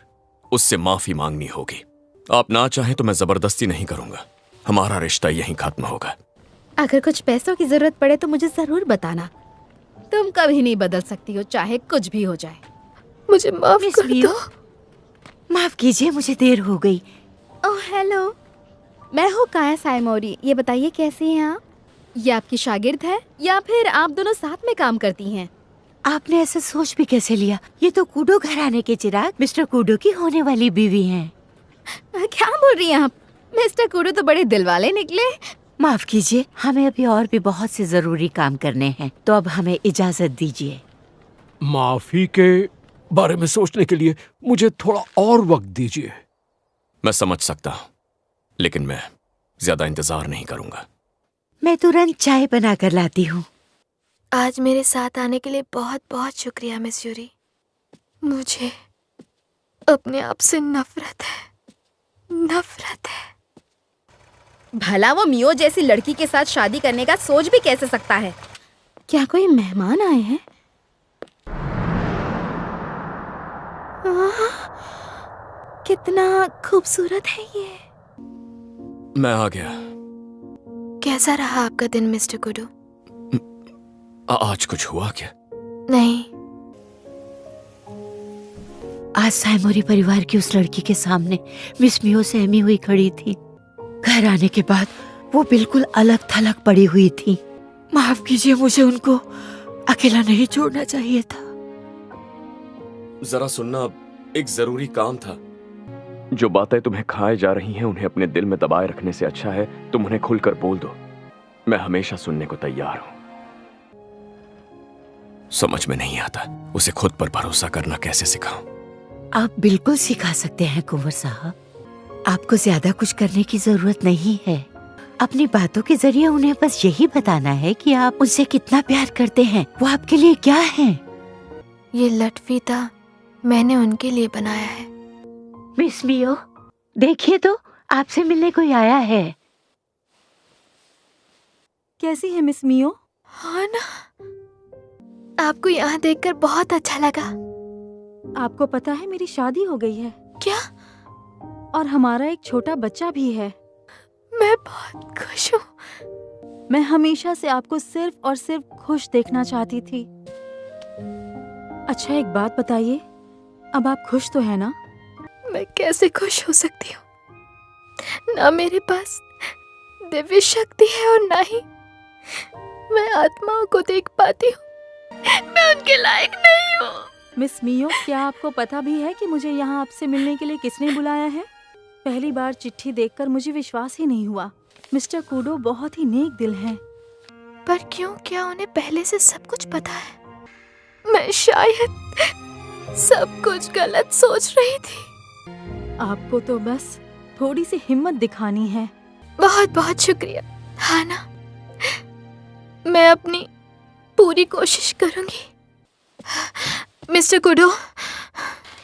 उससे माफी मांगनी होगी। आप ना चाहें तो मैं जबरदस्ती नहीं करूंगा, हमारा रिश्ता यहीं खत्म होगा। अगर कुछ पैसों की जरूरत पड़े तो मुझे जरूर बताना। तुम कभी नहीं बदल सकती हो, चाहे कुछ भी हो जाए। मुझे माफ कर दो। माफ कीजिए, मुझे देर हो गई। ओह हेलो, मैं हूँ काया सायमोरी। ये बताइए कैसी हैं आप? ये आपकी शागिर्द है या फिर आप दोनों साथ में काम करती हैं? आपने ऐसा सोच भी कैसे लिया? ये तो कूडो घराने के चिराग मिस्टर कूडो की होने वाली बीवी हैं। क्या बोल रही हैं आप? मिस्टर कूडो तो बड़े दिल वाले निकले। माफ कीजिए, हमें अभी और भी बहुत से जरूरी काम करने हैं, तो अब हमें इजाजत दीजिए। माफी के बारे में सोचने के लिए मुझे थोड़ा और वक्त दीजिए। मैं समझ सकता हूँ, लेकिन मैं ज्यादा इंतजार नहीं करूंगा। मैं तुरंत चाय बना कर लाती हूँ। आज मेरे साथ आने के लिए बहुत बहुत शुक्रिया मिस यूरी। मुझे अपने आप से नफरत है। भला वो मियो जैसी लड़की के साथ शादी करने का सोच भी कैसे सकता है? क्या कोई मेहमान आए हैं? कितना खूबसूरत है ये। मैं आ गया। कैसा रहा आपका दिन मिस्टर कुडो? आज कुछ हुआ क्या? नहीं। आज सायमोरी परिवार की उस लड़की के सामने मिस मियो सहमी हुई खड़ी थी। घर आने के बाद वो बिल्कुल अलग थलग पड़ी हुई थी। माफ कीजिए, मुझे उनको अकेला नहीं छोड़ना चाहिए था। जरा सुनना, एक जरूरी काम था। जो बातें तुम्हें खाए जा रही हैं उन्हें अपने दिल में दबाए रखने से अच्छा है तुम उन्हें खुलकर बोल दो। मैं हमेशा सुनने को तैयार हूं। समझ में नहीं आता उसे खुद पर भरोसा करना कैसे सिखाऊं। आप बिल्कुल सिखा सकते हैं कुंवर साहब। आपको ज्यादा कुछ करने की जरूरत नहीं है। अपनी बातों के जरिए उन्हें बस यही बताना है कि आप उनसे कितना प्यार करते हैं, वो आपके लिए क्या है। ये लटफीता मैंने उनके लिए बनाया है। मिस मियो, देखिए तो आपसे मिलने कोई आया है। कैसी है मिस मियो? हाँ ना, आपको यहाँ देखकर बहुत अच्छा लगा। आपको पता है मेरी शादी हो गई है। क्या? और हमारा एक छोटा बच्चा भी है। मैं बहुत खुश हूँ। मैं हमेशा से आपको सिर्फ और सिर्फ खुश देखना चाहती थी। अच्छा एक बात बताइए, अब आप खुश तो है ना? मैं कैसे खुश हो सकती हूँ? ना मेरे पास दिव्य शक्ति है और ना ही मैं आत्माओं को देख पाती हूँ। मैं उनके लायक नहीं हूँ। मिस मियो, क्या आपको पता भी है कि मुझे यहाँ आपसे मिलने के लिए किसने बुलाया है? पहली बार चिट्ठी देखकर मुझे विश्वास ही नहीं हुआ। मिस्टर कूडो बहुत ही नेक दिल हैं। पर क्यों? क्या उन्हें पहले से सब कुछ पता है? मैं शायद सब कुछ गलत सोच रही थी। आपको तो बस थोड़ी सी हिम्मत दिखानी है। बहुत बहुत शुक्रिया। हाँ ना, मैं अपनी पूरी कोशिश करूंगी। मिस्टर कुडो,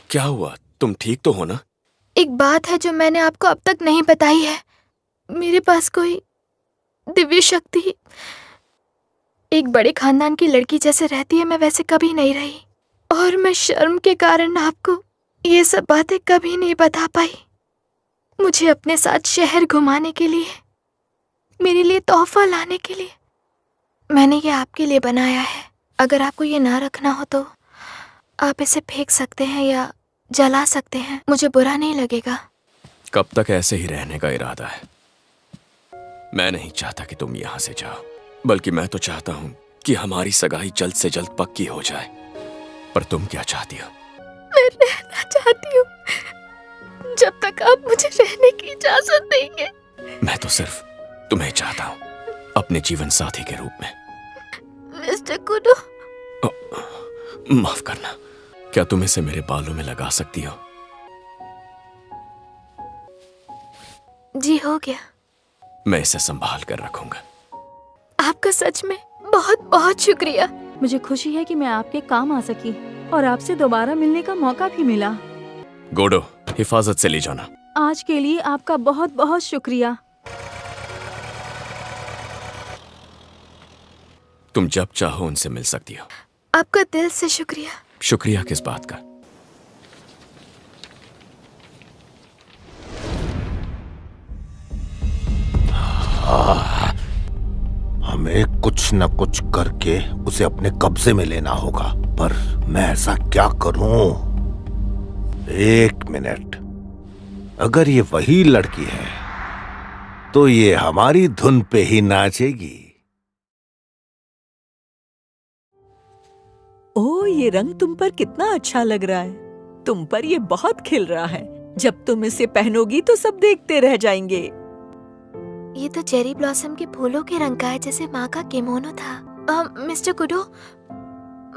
क्या हुआ? तुम ठीक तो हो ना? एक बात है जो मैंने आपको अब तक नहीं बताई है। मेरे पास कोई दिव्य शक्ति एक बड़े खानदान की लड़की जैसे रहती है, मैं वैसे कभी नहीं रही। और मैं शर्म के कारण आपको ये सब बातें कभी नहीं बता पाई। मुझे अपने साथ शहर घुमाने के लिए, मेरे लिए तोहफा लाने के लिए मैंने ये आपके लिए बनाया है। अगर आपको ये ना रखना हो तो आप इसे फेंक सकते हैं या जला सकते हैं, मुझे बुरा नहीं लगेगा। कब तक ऐसे ही रहने का इरादा है? मैं नहीं चाहता कि तुम यहाँ से जाओ, बल्कि मैं तो चाहता हूँ कि हमारी सगाई जल्द से जल्द पक्की हो जाए। पर तुम क्या चाहती हो? मैं रहना चाहती हूँ जब तक आप मुझे रहने की इजाजत देंगे। मैं तो सिर्फ तुम्हें चाहता हूँ अपने जीवन साथी के रूप में। मिस्टर कुडो, माफ करना, क्या तुम इसे मेरे बालों में लगा सकती हो? जी हो गया। मैं इसे संभाल कर रखूंगा। आपका सच में बहुत बहुत शुक्रिया। मुझे खुशी है कि मैं आपके काम आ सकी। और आपसे दोबारा मिलने का मौका भी मिला। गोडो, हिफाजत से ले जाना। आज के लिए आपका बहुत बहुत शुक्रिया। तुम जब चाहो उनसे मिल सकती हो। आपका दिल से शुक्रिया। शुक्रिया किस बात का? हमें कुछ न कुछ करके उसे अपने कब्जे में लेना होगा, पर मैं ऐसा क्या करूं? एक मिनट, अगर ये वही लड़की है तो ये हमारी धुन पे ही नाचेगी। ओह, ये रंग तुम पर कितना अच्छा लग रहा है। तुम पर ये बहुत खिल रहा है। जब तुम इसे पहनोगी तो सब देखते रह जाएंगे। ये तो चेरी ब्लॉसम के फूलों के रंग का है, जैसे माँ का किमोनो था। मिस्टर कुडो,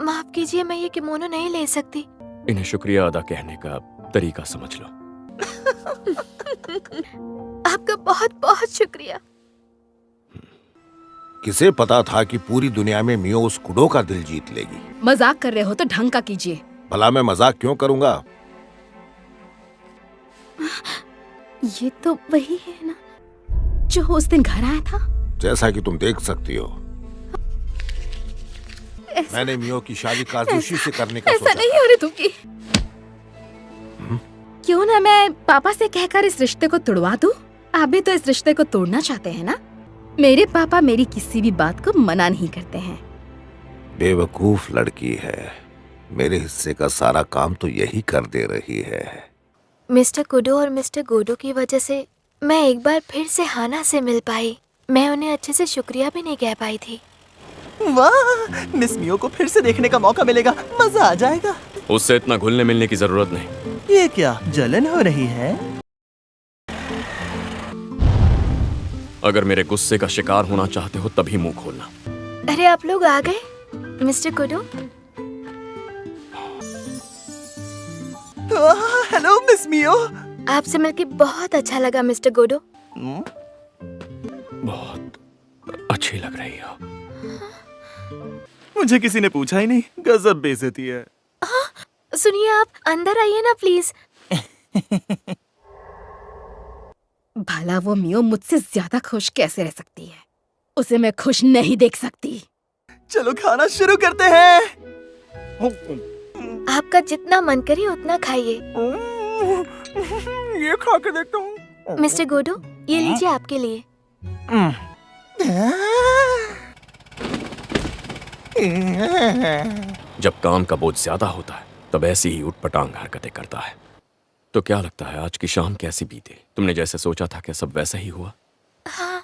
माफ कीजिए, मैं ये किमोनो नहीं ले सकती। इन्हें शुक्रिया अदा कहने का तरीका समझ लो। आपका बहुत बहुत शुक्रिया। किसे पता था कि पूरी दुनिया में मियो उस कुडो का दिल जीत लेगी। मजाक कर रहे हो तो ढंग का कीजिए। भला मैं मजाक क्यों करूंगा? ये तो वही है ना जो उस दिन घर आया था। जैसा कि तुम देख सकती हो, मैंने मियो की शादी काजुशी से करने का सोचा। ऐसा नहीं हो रही तुमकी। क्यों ना मैं पापा से कहकर इस रिश्ते को तोड़वा दूं? आप भी तो इस रिश्ते को तोड़ना चाहते हैं ना? मेरे पापा मेरी किसी भी बात को मना नहीं करते हैं। बेवकूफ लड़की है, मेरे हिस्से का सारा काम तो यही कर दे रही है। मिस्टर कुडो और मिस्टर गोडो की वजह से मैं एक बार फिर से हाना से मिल पाई। मैं उन्हें अच्छे से शुक्रिया भी नहीं कह पाई थी। वाह, मिस मियो को फिर से देखने का मौका मिलेगा, मजा आ जाएगा। उससे इतना घुलने मिलने की जरूरत नहीं। ये क्या जलन हो रही है? अगर मेरे गुस्से का शिकार होना चाहते हो तभी मुंह खोलना। अरे आप लोग आ गए, mister Kudo. Hello miss Mio. आपसे मिलकर बहुत अच्छा लगा मिस्टर गोडो। बहुत अच्छी लग रही हो। मुझे किसी ने पूछा ही नहीं, गजब बेइज्जती है। सुनिए, आप अंदर आइए ना प्लीज। भला वो मियो मुझसे ज्यादा खुश कैसे रह सकती है? उसे मैं खुश नहीं देख सकती। चलो खाना शुरू करते हैं। आपका जितना मन करे उतना खाइए। ये खा के देखता हूँ। मिस्टर गोडो, ये लीजिए आपके लिए। जब काम का बोझ ज्यादा होता है तब ऐसी ही उटपटांग हरकतें करता है। तो क्या लगता है आज की शाम कैसी बीती? तुमने जैसे सोचा था क्या सब वैसा ही हुआ? हाँ,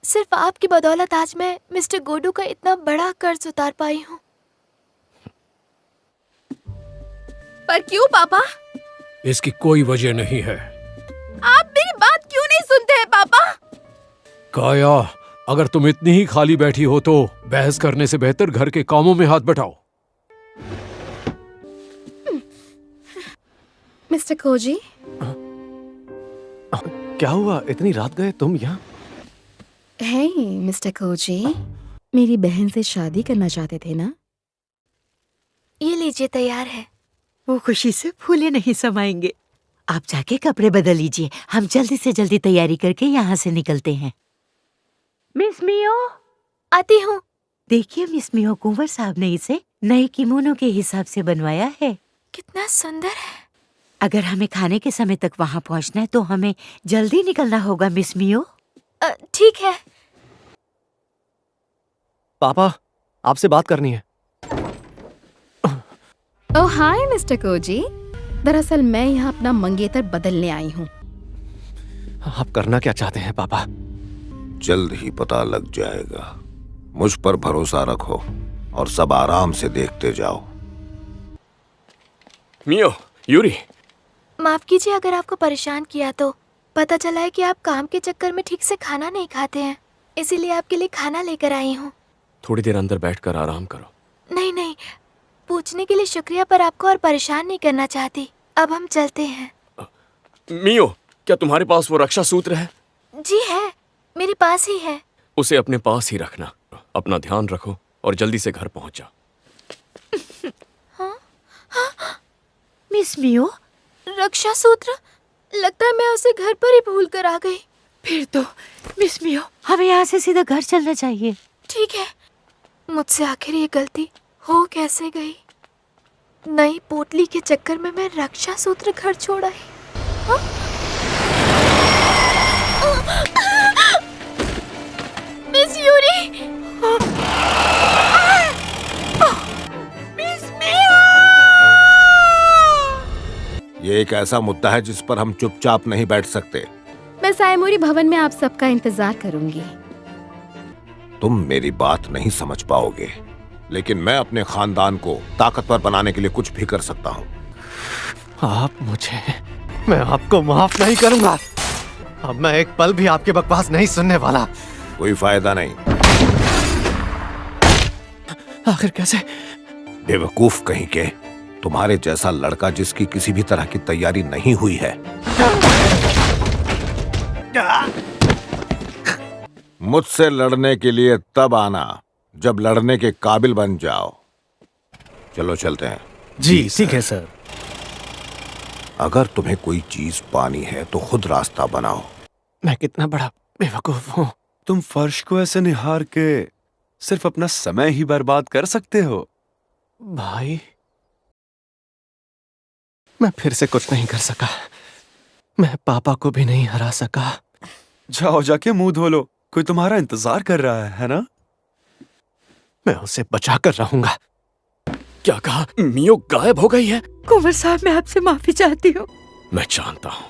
सिर्फ आपकी बदौलत आज मैं मिस्टर गोडो का इतना बड़ा कर्ज उतार पाई हूँ। पर क्यों पापा? इसकी कोई वजह नहीं है। आप मेरी बात क्यों नहीं सुनते हैं पापा? काया, अगर तुम इतनी ही खाली बैठी हो तो बहस करने से बेहतर घर के कामों में हाथ बटाओ। मिस्टर कोजी, क्या हुआ? इतनी रात गए तुम यहाँ? हे मिस्टर कोजी, मेरी बहन से शादी करना चाहते थे ना? ये लीजिए, तैयार है। वो खुशी से फूले नहीं समाएंगे। आप जाके कपड़े बदल लीजिए, हम जल्दी से जल्दी तैयारी करके यहाँ से निकलते हैं। मिस मियो, आती हूँ। देखिए मिस मियो, कुंवर साहब ने इसे नए किमोनो के हिसाब से बनवाया है। कितना सुंदर है। अगर हमें खाने के समय तक वहाँ पहुँचना है तो हमें जल्दी निकलना होगा मिस मियो। ठीक है। पापा, आपसे बात करनी है। ओह हाय मिस्टर कोजी, दरअसल मैं यहाँ अपना मंगेतर बदलने आई हूँ। आप करना क्या चाहते हैं पापा? जल्द ही पता लग जाएगा। मुझ पर भरोसा रखो और सब आराम से देखते जाओ। मियो, यूरी। माफ कीजिए अगर आपको परेशान किया तो। पता चला है कि आप काम के चक्कर में ठीक से खाना नहीं खाते हैं, इसीलिए आपके लिए खाना लेकर आई हूँ। थोड़ी देर अंदर बैठकर आराम करो। नहीं नहीं, पूछने के लिए शुक्रिया, पर आपको और परेशान नहीं करना चाहती। अब हम चलते हैं। मियो, क्या तुम्हारे पास वो रक्षा सूत्र है? जी है, मेरे पास ही है। उसे अपने पास ही रखना। अपना ध्यान रखो और जल्दी से घर पहुंच जाओ। हाँ? मिस मियो, रक्षा सूत्र, लगता है मैं उसे घर पर ही भूल कर आ गई। फिर तो मिस मियो हमें यहाँ से सीधा घर चलना चाहिए। ठीक है, मुझसे आखिर ये गलती हो कैसे गई? नई पोटली के चक्कर में मैं रक्षा सूत्र घर छोड़ आई। हाँ? Miss Yuri, miss Mio! ये एक ऐसा मुद्दा है जिस पर हम चुपचाप नहीं बैठ सकते। मैं सायमोरी भवन में आप सबका इंतजार करूंगी। तुम मेरी बात नहीं समझ पाओगे, लेकिन मैं अपने खानदान को ताकतवर बनाने के लिए कुछ भी कर सकता हूँ। आप मुझे, मैं आपको माफ नहीं करूंगा। अब मैं एक पल भी आपके बकवास नहीं सुनने वाला। कोई फायदा नहीं। आखिर कैसे? बेवकूफ कहीं के, तुम्हारे जैसा लड़का जिसकी किसी भी तरह की तैयारी नहीं हुई है। मुझसे लड़ने के लिए तब आना जब लड़ने के काबिल बन जाओ। चलो चलते हैं। जी ठीक है सर। अगर तुम्हें कोई चीज पानी है तो खुद रास्ता बनाओ। मैं कितना बड़ा बेवकूफ हूँ। तुम फर्श को ऐसे निहार के सिर्फ अपना समय ही बर्बाद कर सकते हो। भाई, मैं फिर से कुछ नहीं कर सका। मैं पापा को भी नहीं हरा सका। जाओ जाके मुंह धो लो, कोई तुम्हारा इंतजार कर रहा है ना? मैं उसे बचा कर रहूंगा। क्या कहा? मियो गायब हो गई है? कुंवर साहब, मैं आपसे माफी चाहती हूँ। मैं जानता हूँ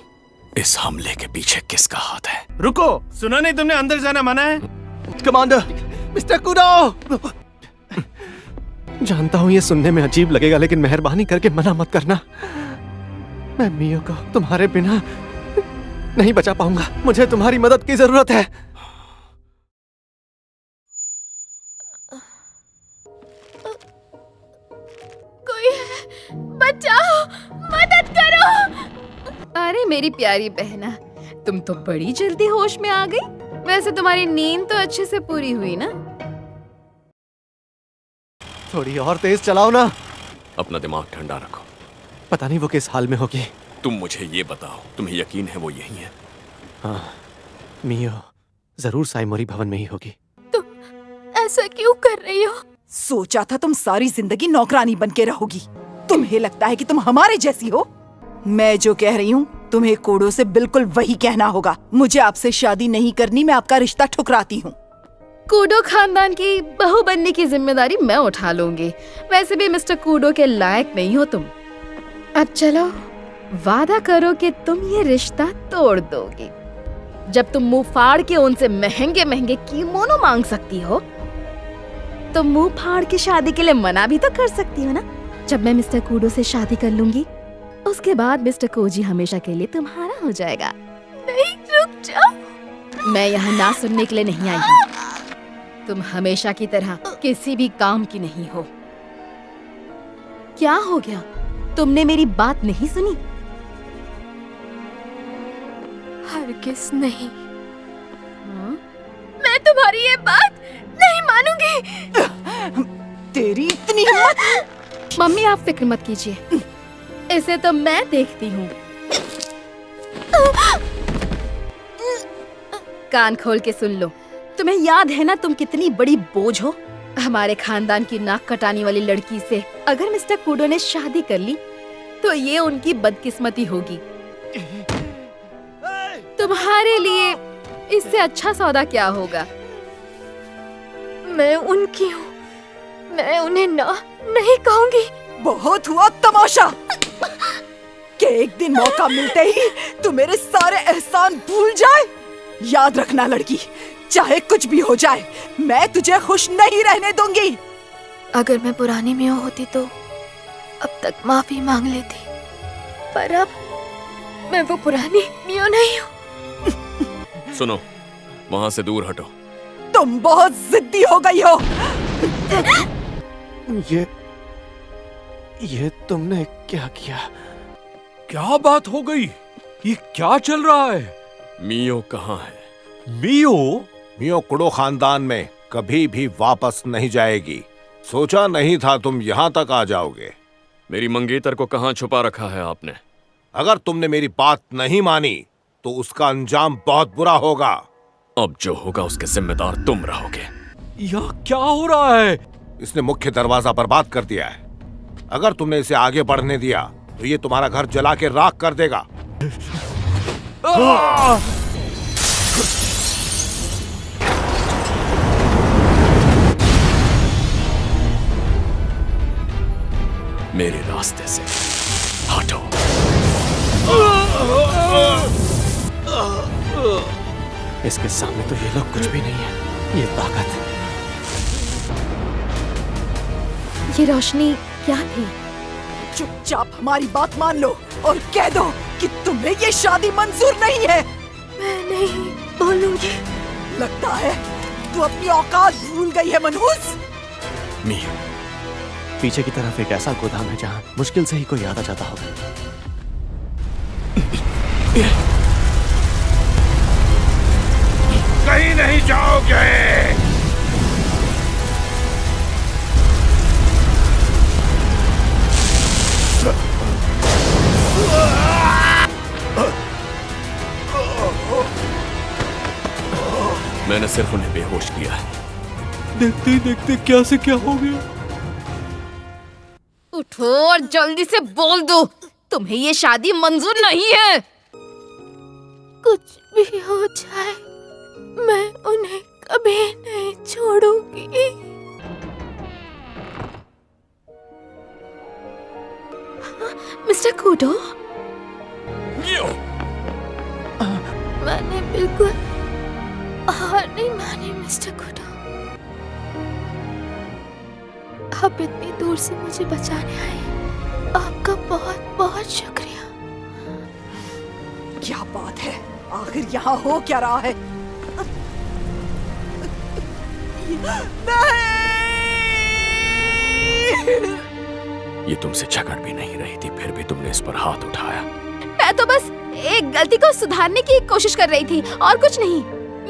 इस हमले के पीछे किसका हाथ है। रुको, सुना नहीं तुमने? अंदर जाना मना है। Commander, mister kudo! जानता हूँ ये सुनने में अजीब लगेगा, लेकिन मेहरबानी करके मना मत करना। मैं मियो को तुम्हारे बिना नहीं बचा पाऊंगा। मुझे तुम्हारी मदद की जरूरत है। कोई है, बचाओ, मदद करो। अरे मेरी प्यारी बहना, तुम तो बड़ी जल्दी होश में आ गई। वैसे तुम्हारी नींद तो अच्छे से पूरी हुई ना? थोड़ी और तेज चलाओ ना। अपना दिमाग ठंडा रखो। पता नहीं वो किस हाल में होगी। तुम मुझे ये बताओ, तुम्हें यकीन है वो यही है? हाँ, मियो जरूर सायमोरी भवन में ही होगी। तुम ऐसा क्यों कर रही हो? सोचा था तुम सारी जिंदगी नौकरानी बन के रहोगी। तुम्हें लगता है कि तुम हमारे जैसी हो? मैं जो कह रही हूँ तुम्हें कोडो से बिल्कुल वही कहना होगा। मुझे आपसे शादी नहीं करनी, मैं आपका रिश्ता ठुकराती हूँ। कूडो खानदान की बहू बनने की जिम्मेदारी मैं उठा लूंगी। वैसे भी मिस्टर कूडो के लायक नहीं हो तुम। अब चलो, वादा करो कि तुम ये रिश्ता तोड़ दोगी। जब तुम मुंह फाड़ के उनसे महंगे महंगे कीमोनो मांग सकती हो, तो मुंह फाड़ के शादी के लिए मना भी तो कर सकती हो ना। जब मैं मिस्टर कूडो से शादी कर लूंगी, उसके बाद मिस्टर कोजी हमेशा के लिए तुम्हारा हो जाएगा। नहीं, रुक जाओ। मैं यहाँ ना सुनने के लिए नहीं आई हूँ। तुम हमेशा की तरह किसी भी काम की नहीं हो। क्या हो गया? तुमने मेरी बात नहीं सुनी? हरगिज़ नहीं। मैं तुम्हारी ये बात नहीं मानूंगी। तेरी इतनी हिम्मत! मम्मी, आप फिक्र मत कीजिए, इसे तो मैं देखती हूँ। कान खोल के सुन लो। तुम्हें याद है ना तुम कितनी बड़ी बोझ हो? हमारे खानदान की नाक कटाने वाली लड़की से अगर मिस्टर कूडो ने शादी कर ली तो ये उनकी बदकिस्मती होगी। तुम्हारे लिए इससे अच्छा सौदा क्या होगा? मैं उनकी हूँ, मैं उन्हें ना नहीं कहूंगी। बहुत हुआ तमाशा कि एक दिन मौका मिलते ही तू मेरे सारे एहसान भूल जाए। याद रखना लड़की, चाहे कुछ भी हो जाए, मैं तुझे खुश नहीं रहने दूंगी। अगर मैं पुरानी मियो होती तो अब तक माफी मांग लेती, पर अब मैं वो पुरानी मियो नहीं हूँ। सुनो, वहां से दूर हटो। तुम बहुत जिद्दी हो गई हो। ये तुमने क्या किया? क्या बात हो गई? ये क्या चल रहा है? मियो कहाँ है? मियो? मियो कुडो खानदान में कभी भी वापस नहीं जाएगी। सोचा नहीं था तुम यहाँ तक आ जाओगे। मेरी मंगेतर को कहाँ छुपा रखा है आपने? अगर तुमने मेरी बात नहीं मानी तो उसका अंजाम बहुत बुरा होगा। अब जो होगा उसके जिम्मेदार तुम रहोगे। यह क्या हो रहा है? इसने मुख्य दरवाजा बर्बाद कर दिया है। अगर तुमने इसे आगे बढ़ने दिया तो ये तुम्हारा घर जला के राख कर देगा। मेरे रास्ते से हटो। इसके सामने तो ये लोग कुछ भी नहीं है। ये ताकत, ये रोशनी क्या थी? चुपचाप हमारी बात मान लो और कह दो कि तुम्हें ये शादी मंजूर नहीं है। मैं नहीं बोलूंगी। लगता है तू अपनी औकात भूल गई है मनहूस। मियो, पीछे की तरफ एक ऐसा गोदाम है जहाँ मुश्किल से ही कोई याद आ जाता होगा। कहीं नहीं जाओगे। मैंने सिर्फ उन्हें बेहोश किया है। देखते ही देखते क्या से क्या हो गया। उठो और जल्दी से बोल दो, तुम्हें ये शादी मंजूर नहीं है। कुछ भी हो जाए मैं उन्हें कभी नहीं छोड़ूंगी। मिस्टर कूडो, मैंने बिल्कुल हार नहीं मानी मिस्टर कूडो। आप इतनी दूर से मुझे बचाने आए, आपका बहुत बहुत शुक्रिया। क्या बात है, आखिर यहाँ हो क्या रहा है? ये तुमसे झगड़ भी नहीं रही थी, फिर भी तुमने इस पर हाथ उठाया। मैं तो बस एक गलती को सुधारने की कोशिश कर रही थी और कुछ नहीं।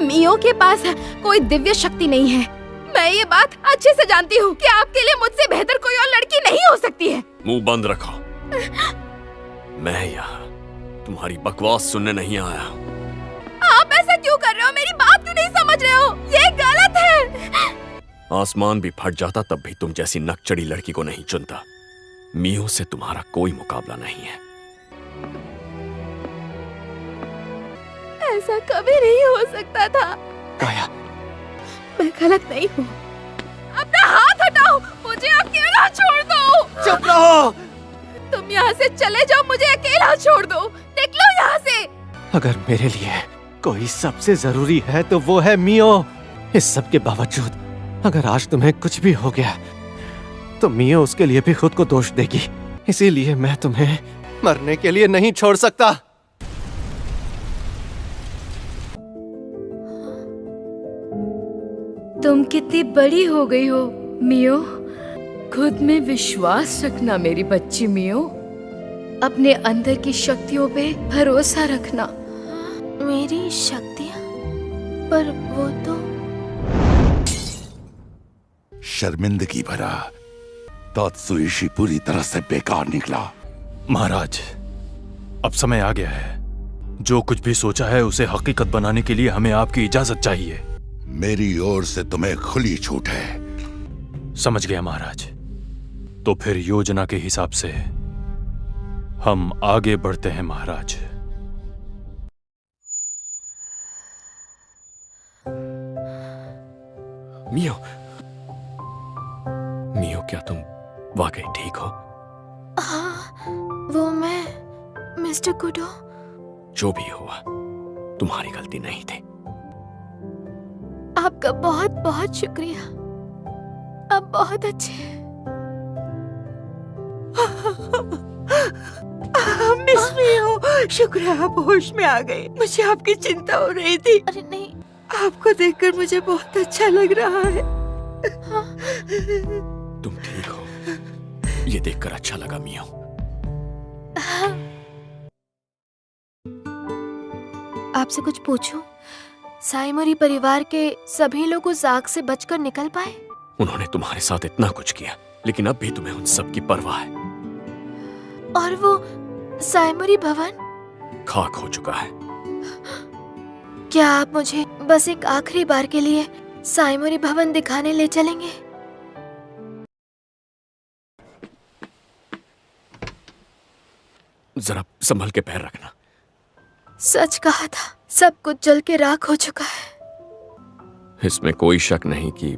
मियो के पास कोई दिव्य शक्ति नहीं है। मैं ये बात अच्छे से जानती हूँ कि आपके लिए मुझसे बेहतर कोई और लड़की नहीं हो सकती है। मुंह बंद रखो। मैं यहाँ तुम्हारी बकवास सुनने नहीं आया। आप ऐसा क्यों कर रहे हो? मेरी बात क्यों नहीं समझ रहे हो? ये गलत है। आसमान भी फट जाता तब भी तुम जैसी नकचड़ी लड़की को नहीं चुनता। मियो से तुम्हारा कोई मुकाबला नहीं है। ऐसा कभी नहीं हो सकता था। काया, मैं गलत नहीं हूँ। अपना हाथ हटाओ, मुझे अकेला छोड़ दो। चुप रहो। तुम यहाँ से चले जाओ, मुझे अकेला छोड़ दो। निकलो यहाँ से। अगर मेरे लिए कोई सबसे जरूरी है तो वो है मियो। इस सब के बावजूद अगर आज तुम्हें कुछ भी हो गया तो मियो उसके लिए भी खुद को दोष देगी। इसीलिए मैं तुम्हें मरने के लिए नहीं छोड़ सकता। तुम कितनी बड़ी हो गई हो मियो। खुद में विश्वास रखना मेरी बच्ची मियो। अपने अंदर की शक्तियों पे भरोसा रखना। मेरी शक्तियाँ? पर वो तो शर्मिंदगी भरा तात्सुइशी पूरी तरह से बेकार निकला। महाराज, अब समय आ गया है। जो कुछ भी सोचा है उसे हकीकत बनाने के लिए हमें आपकी इजाजत चाहिए। मेरी ओर से तुम्हें खुली छूट है। समझ गया महाराज। तो फिर योजना के हिसाब से हम आगे बढ़ते हैं महाराज। मियो, मियो, क्या तुम वाकई ठीक हो? हाँ, वो मैं मिस्टर कुडो। जो भी हुआ तुम्हारी गलती नहीं थी। आपका बहुत बहुत शुक्रिया। आप बहुत अच्छे हैं। मिस मियो, शुक्र है आप होश में आ गए। मुझे आपकी चिंता हो रही थी। अरे नहीं, आपको देखकर मुझे बहुत अच्छा लग रहा है। हाँ। तुम ठीक हो, ये देखकर अच्छा लगा मियो। हाँ। आपसे कुछ पूछूं? साइमोरी परिवार के सभी लोग उस आग से बचकर निकल पाए? उन्होंने तुम्हारे साथ इतना कुछ किया, लेकिन अब भी तुम्हें उन सब की परवाह है। और वो साइमोरी भवन? खाक हो चुका है। क्या आप मुझे बस एक आखिरी बार के लिए साइमोरी भवन दिखाने ले चलेंगे? जरा संभल के पैर रखना। सच कहा था, सब कुछ जल के राख हो चुका है। इसमें कोई शक नहीं कि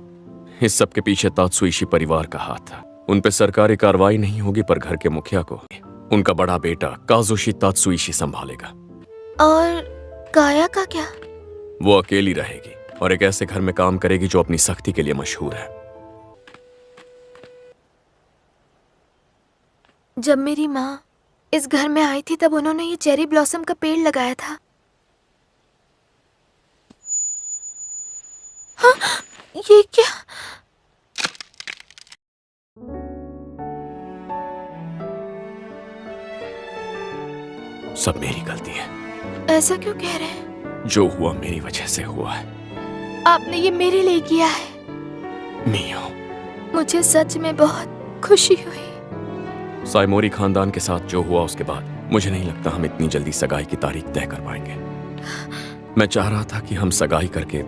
इस सब के पीछे तात्सुईशी परिवार का हाथ था। उन पे सरकारी कार्रवाई नहीं होगी, पर घर के मुखिया को उनका बड़ा बेटा काजुशी तात्सुईशी संभालेगा। और काया का क्या? वो अकेली रहेगी और एक ऐसे घर में काम करेगी जो अपनी सख्ती के लिए मशहूर है। जब मेरी माँ इस घर में आई थी तब उन्होंने ये चेरी ब्लॉसम का पेड़ लगाया था। हाँ, ये क्या? सब मेरी गलती है। ऐसा क्यों कह रहे हैं? जो हुआ मेरी वजह से हुआ है। आपने ये मेरे लिए किया है। मियो, मुझे सच में बहुत खुशी हुई। साइमोरी खानदान के साथ जो हुआ उसके बाद मुझे नहीं लगता हम इतनी जल्दी सगाई की तारीख तय कर पाएंगे। मैं चाह रहा था कि हम सगाई करके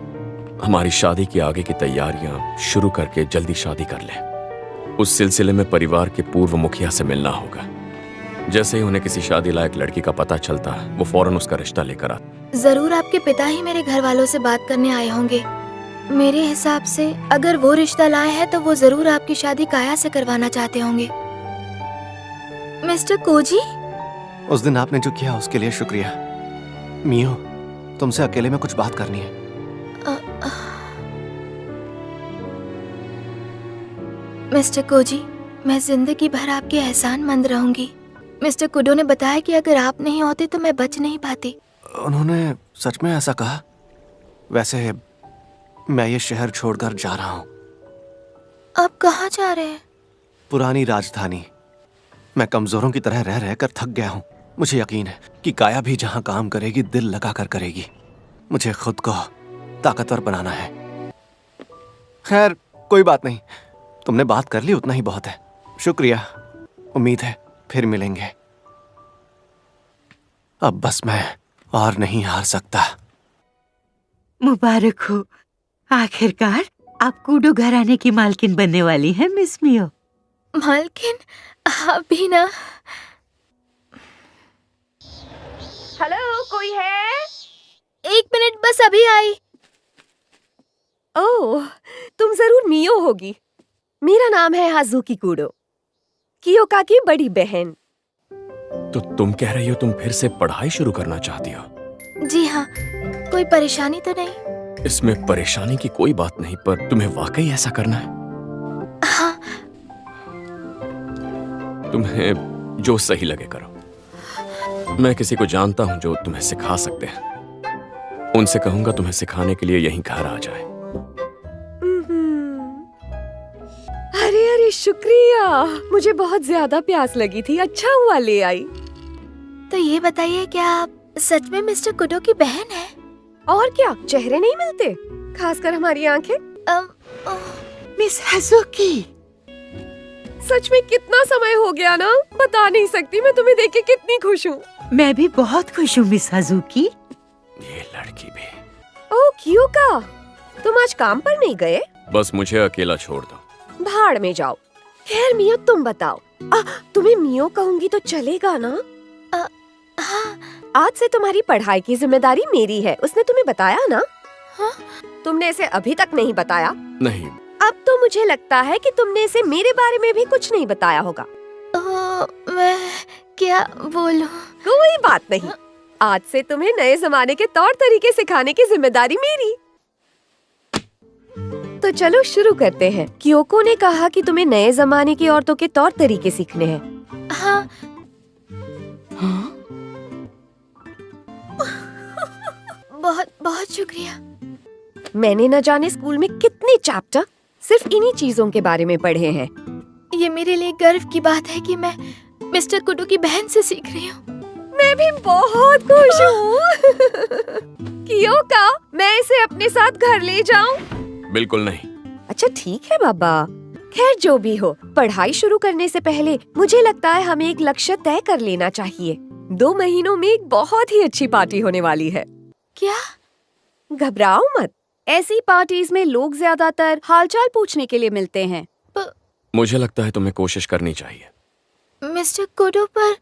हमारी शादी की आगे की तैयारियां शुरू करके जल्दी शादी कर लें। उस सिलसिले में परिवार के पूर्व मुखिया से मिलना होगा। जैसे ही उन्हें किसी शादी लायक लड़की का पता चलता वो फौरन उसका रिश्ता लेकर आते। जरूर आपके पिता ही मेरे घर वालों से बात करने आए होंगे। मेरे हिसाब से अगर वो रिश्ता लाए हैं तो वो जरूर आपकी शादी काया से करवाना चाहते होंगे। मिस्टर कोजी, उस दिन आपने जो किया उसके लिए शुक्रिया। मियो, तुमसे अकेले में कुछ बात करनी है। मिस्टर कोजी, मैं जिंदगी भर आपके एहसानमंद रहूंगी। मिस्टर कुडो ने बताया कि अगर आप नहीं होते तो मैं बच नहीं पाती। उन्होंने सच में ऐसा कहा? वैसे मैं ये शहर छोड़कर जा रहा हूँ। आप कहाँ जा रहे हैं? पुरानी राजधानी। मैं कमजोरों की तरह रह रहकर थक गया हूँ। मुझे यकीन है कि काया भी जहाँ काम करेगी दिल लगाकर करेगी। मुझे खुद को ताकतवर बनाना है। खैर कोई बात नहीं, तुमने बात कर ली उतना ही बहुत है। शुक्रिया। उम्मीद है फिर मिलेंगे। अब बस मैं और नहीं हार सकता। मुबारक हो, आखिरकार आप कूडो घराने की मालकिन बनने वाली हैं मिस मियो। मालकिन? आप भी ना। हेलो, कोई है? 1 मिनट, बस अभी आई। ओह, तुम जरूर मियो होगी। मेरा नाम है हाजुकी कूडो, कियोका की बड़ी बहन। तो तुम कह रही हो तुम फिर से पढ़ाई शुरू करना चाहती हो? जी हाँ, कोई परेशानी तो नहीं? इसमें परेशानी की कोई बात नहीं, पर तुम्हें वाकई ऐसा करना है? हाँ। तुम्हें जो सही लगे करो। मैं किसी को जानता हूँ जो तुम्हें सिखा सकते हैं। उनसे कहूंगा तुम्हें सिखाने के लिए यहीं घर आ जाए। अरे अरे शुक्रिया, मुझे बहुत ज्यादा प्यास लगी थी, अच्छा हुआ ले आई। तो ये बताइए, क्या आप सच में मिस्टर कुडो की बहन है? और क्या, चेहरे नहीं मिलते, खासकर हमारी आंखें। मिस हाजुकी, सच में कितना समय हो गया ना, बता नहीं सकती मैं तुम्हें देख के कितनी खुश हूँ। मैं भी बहुत खुश हूँ मिस हाजुकी। ये लड़की भी। ओह कियोका, तुम आज काम पर नहीं गए? बस मुझे अकेला छोड़ दो। भाड़ में जाओ। खैर मियो, तुम बताओ, तुम्हें मियो कहूंगी तो चलेगा ना? हाँ। आज से तुम्हारी पढ़ाई की जिम्मेदारी मेरी है, उसने तुम्हें बताया ना? हाँ? तुमने इसे अभी तक नहीं बताया? नहीं। अब तो मुझे लगता है कि तुमने इसे मेरे बारे में भी कुछ नहीं बताया होगा। मैं क्या बोलूं? कोई बात नहीं, आज से तुम्हें नए जमाने के तौर तरीके सिखाने की जिम्मेदारी मेरी। तो चलो शुरू करते हैं। कियोको ने कहा कि तुम्हें नए जमाने की औरतों के तौर तरीके सीखने हैं। हाँ। बहुत बहुत शुक्रिया। मैंने न जाने स्कूल में कितने चैप्टर सिर्फ इन्हीं चीजों के बारे में पढ़े हैं। ये मेरे लिए गर्व की बात है कि मैं मिस्टर कुडो की बहन से सीख रही हूँ। मैं भी बहुत खुश हूँ। कियोका, मैं इसे अपने साथ घर ले जाऊं? बिल्कुल नहीं। अच्छा ठीक है बाबा, खैर जो भी हो, पढ़ाई शुरू करने से पहले मुझे लगता है हमें एक लक्ष्य तय कर लेना चाहिए। 2 महीनों में एक बहुत ही अच्छी पार्टी होने वाली है। क्या? घबराओ मत, ऐसी पार्टीज में लोग ज्यादातर हालचाल पूछने के लिए मिलते हैं। मुझे लगता है तुम्हें कोशिश करनी चाहिए। मिस्टर कुडो, पर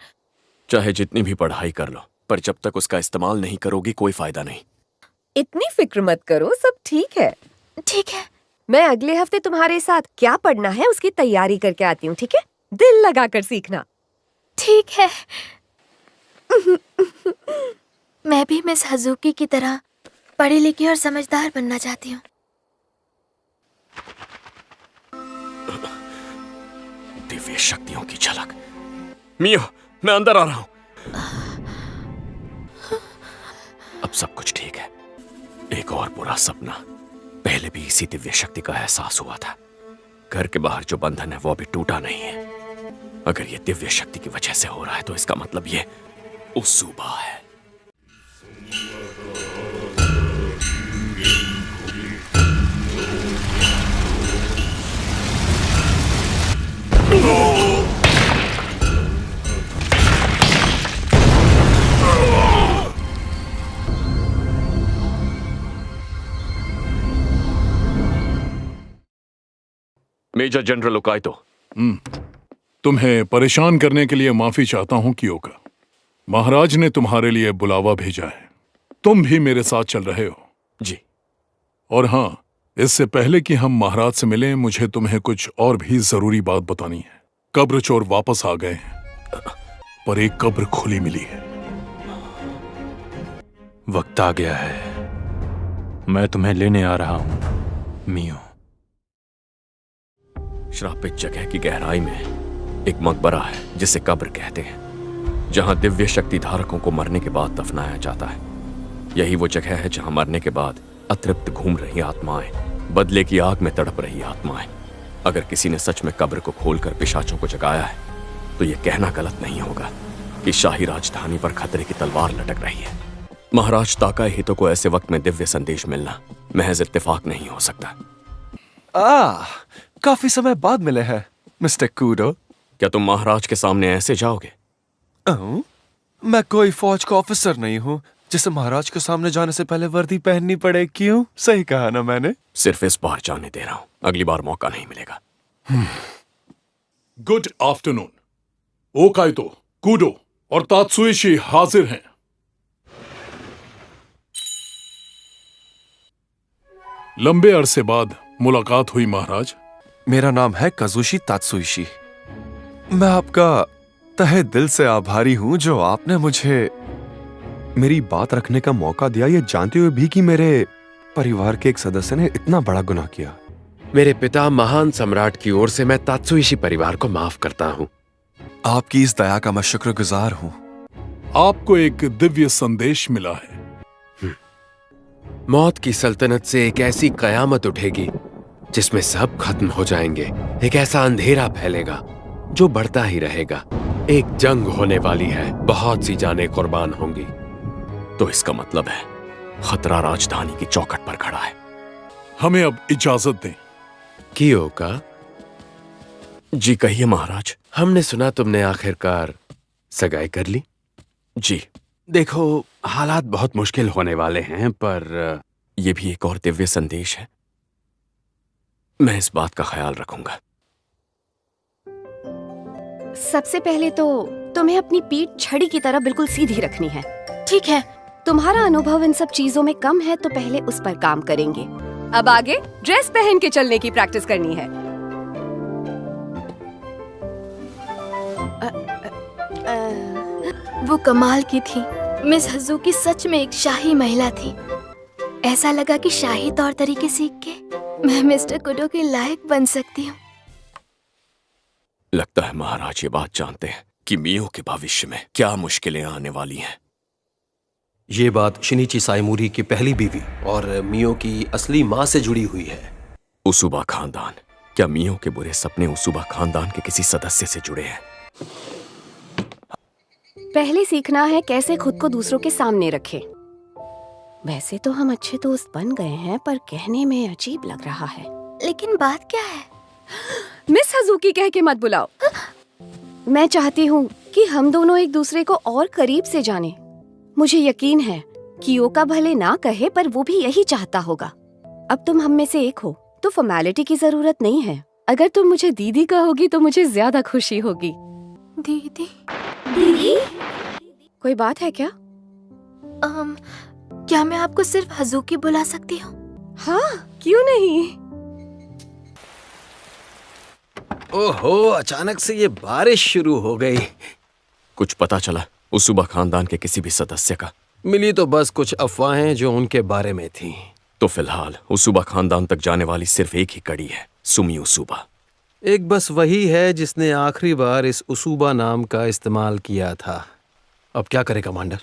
चाहे जितनी भी पढ़ाई कर लो, पर जब तक उसका इस्तेमाल नहीं करोगी कोई फायदा नहीं। इतनी फिक्र मत करो, सब ठीक है। ठीक है। मैं अगले हफ्ते तुम्हारे साथ क्या पढ़ना है उसकी तैयारी करके आती हूँ, ठीक है? दिल लगाकर सीखना। ठीक है। मैं भी मिस हज़ुकी की तरह पढ़ी लिखी और समझदार बनना चाहती हूँ। दिव्य शक्तियों की झलक। मियो, मैं अंदर आ रहा हूं। अब सब कुछ ठीक है। एक और बुरा सपना। पहले भी इसी दिव्य शक्ति का एहसास हुआ था। घर के बाहर जो बंधन है वो अभी टूटा नहीं है। अगर ये दिव्य शक्ति की वजह से हो रहा है तो इसका मतलब ये उसूबा है। Major general Okaito. तुम्हें परेशान करने के लिए माफी चाहता हूं कियोका। महाराज ने तुम्हारे लिए बुलावा भेजा है। तुम भी मेरे साथ चल रहे हो। जी। और हाँ, इससे पहले कि हम महाराज से मिलें, मुझे तुम्हें कुछ और भी जरूरी बात बतानी है। कब्र चोर वापस आ गए हैं, पर एक कब्र खुली मिली है। वक्त आ गया है। मैं तुम्हें लेने आ रहा हूं, मियो। श्रापित जगह की गहराई में एक मकबरा है जिसे कब्र कहते हैं, जहां दिव्य शक्ति धारकों को मरने के बाद दफनाया जाता है। यही वो जगह है जहां मरने के बाद अतृप्त घूम रही आत्माएं, बदले की आग में तड़प रही आत्माएं। अगर किसी ने सच में कब्र को खोलकर पिशाचों को जगाया है तो यह कहना गलत नहीं होगा कि शाही राजधानी पर खतरे की तलवार लटक रही है। महाराज ताकाई हितो को ऐसे वक्त में दिव्य संदेश मिलना महज इत्तेफाक नहीं हो सकता। काफी समय बाद मिले हैं मिस्टर कूडो। क्या तुम महाराज के सामने ऐसे जाओगे? मैं कोई फौज का ऑफिसर नहीं हूँ जिसे महाराज के सामने जाने से पहले वर्दी पहननी पड़े। क्यों? सही कहा ना मैंने? सिर्फ इस बार जाने दे रहा हूं, अगली बार मौका नहीं मिलेगा। Good afternoon. ओकाइतो, कूडो और तात्सुइशी हाजिर हैं। लंबे अरसे बाद मुलाकात हुई महाराज। मेरा नाम है काजुशी तात्सुइशी। मैं आपका तहे दिल से आभारी हूं जो आपने मुझे मेरी बात रखने का मौका दिया, ये जानते हुए भी कि मेरे परिवार के एक सदस्य ने इतना बड़ा गुनाह किया। मेरे पिता महान सम्राट की ओर से मैं तात्सुइशी परिवार को माफ करता हूँ। आपकी इस दया का मैं शुक्रगुजार हूँ। आपको एक दिव्य संदेश मिला है। मौत की सल्तनत से एक ऐसी कयामत उठेगी जिसमें सब खत्म हो जाएंगे। एक ऐसा अंधेरा फैलेगा जो बढ़ता ही रहेगा। एक जंग होने वाली है, बहुत सी जानें कुर्बान होंगी। तो इसका मतलब है खतरा राजधानी की चौखट पर खड़ा है। हमें अब इजाजत दें। कियोका? जी कहिए महाराज। हमने सुना तुमने आखिरकार सगाई कर ली। जी। देखो, हालात बहुत मुश्किल होने वाले हैं, पर यह भी एक और दिव्य संदेश है। मैं इस बात का ख्याल रखूंगा। सबसे पहले तो तुम्हें अपनी पीठ छड़ी की तरह बिल्कुल सीधी रखनी है। ठीक है। तुम्हारा अनुभव इन सब चीजों में कम है तो पहले उस पर काम करेंगे। अब आगे ड्रेस पहन के चलने की प्रैक्टिस करनी है। वो कमाल की थी। मिस हज़ुकी सच में एक शाही महिला थी। ऐसा लगा कि शाही तौर तरीके सीख के मैं मिस्टर कुडो के लायक बन सकती हूँ। लगता है महाराज ये बात जानते हैं कि मियो के भविष्य में क्या मुश्किलें आने वाली हैं। ये बात शिनिची साइमोरी की पहली बीवी और मियो की असली माँ से जुड़ी हुई है। उसूबा खानदान। क्या मियो के बुरे सपने उसूबा खानदान के किसी सदस्य से जुड़े हैं? पहले सीखना है कैसे खुद को दूसरों के सामने रखें। वैसे तो हम अच्छे दोस्त बन गए हैं, पर कहने में अजीब लग रहा है। लेकिन बात क्या है? मिस हज़ुकी कह के मत बुलाओ। मैं चाहती हूँ कि हम दोनों एक दूसरे को और करीब से जाने। मुझे यकीन है कियोका भले ना कहे पर वो भी यही चाहता होगा। अब तुम हम में से एक हो तो फॉर्मेलिटी की जरूरत नहीं है। अगर तुम मुझे दीदी कहोगी तो मुझे ज्यादा खुशी होगी। दीदी दीदी कोई बात है क्या? क्या मैं आपको सिर्फ हज़ुकी बुला सकती हूँ? हाँ, क्यों नहीं। ओहो, अचानक से ये बारिश शुरू हो गई। कुछ पता चला उसूबा खानदान के किसी भी सदस्य का? मिली तो बस कुछ अफवाहें जो उनके बारे में थी। तो फिलहाल उसूबा खानदान तक जाने वाली सिर्फ एक ही कड़ी है, सुमी उसूबा। एक बस वही है जिसने आखिरी बार इस उसूबा नाम का इस्तेमाल किया था। अब क्या करे कमांडर?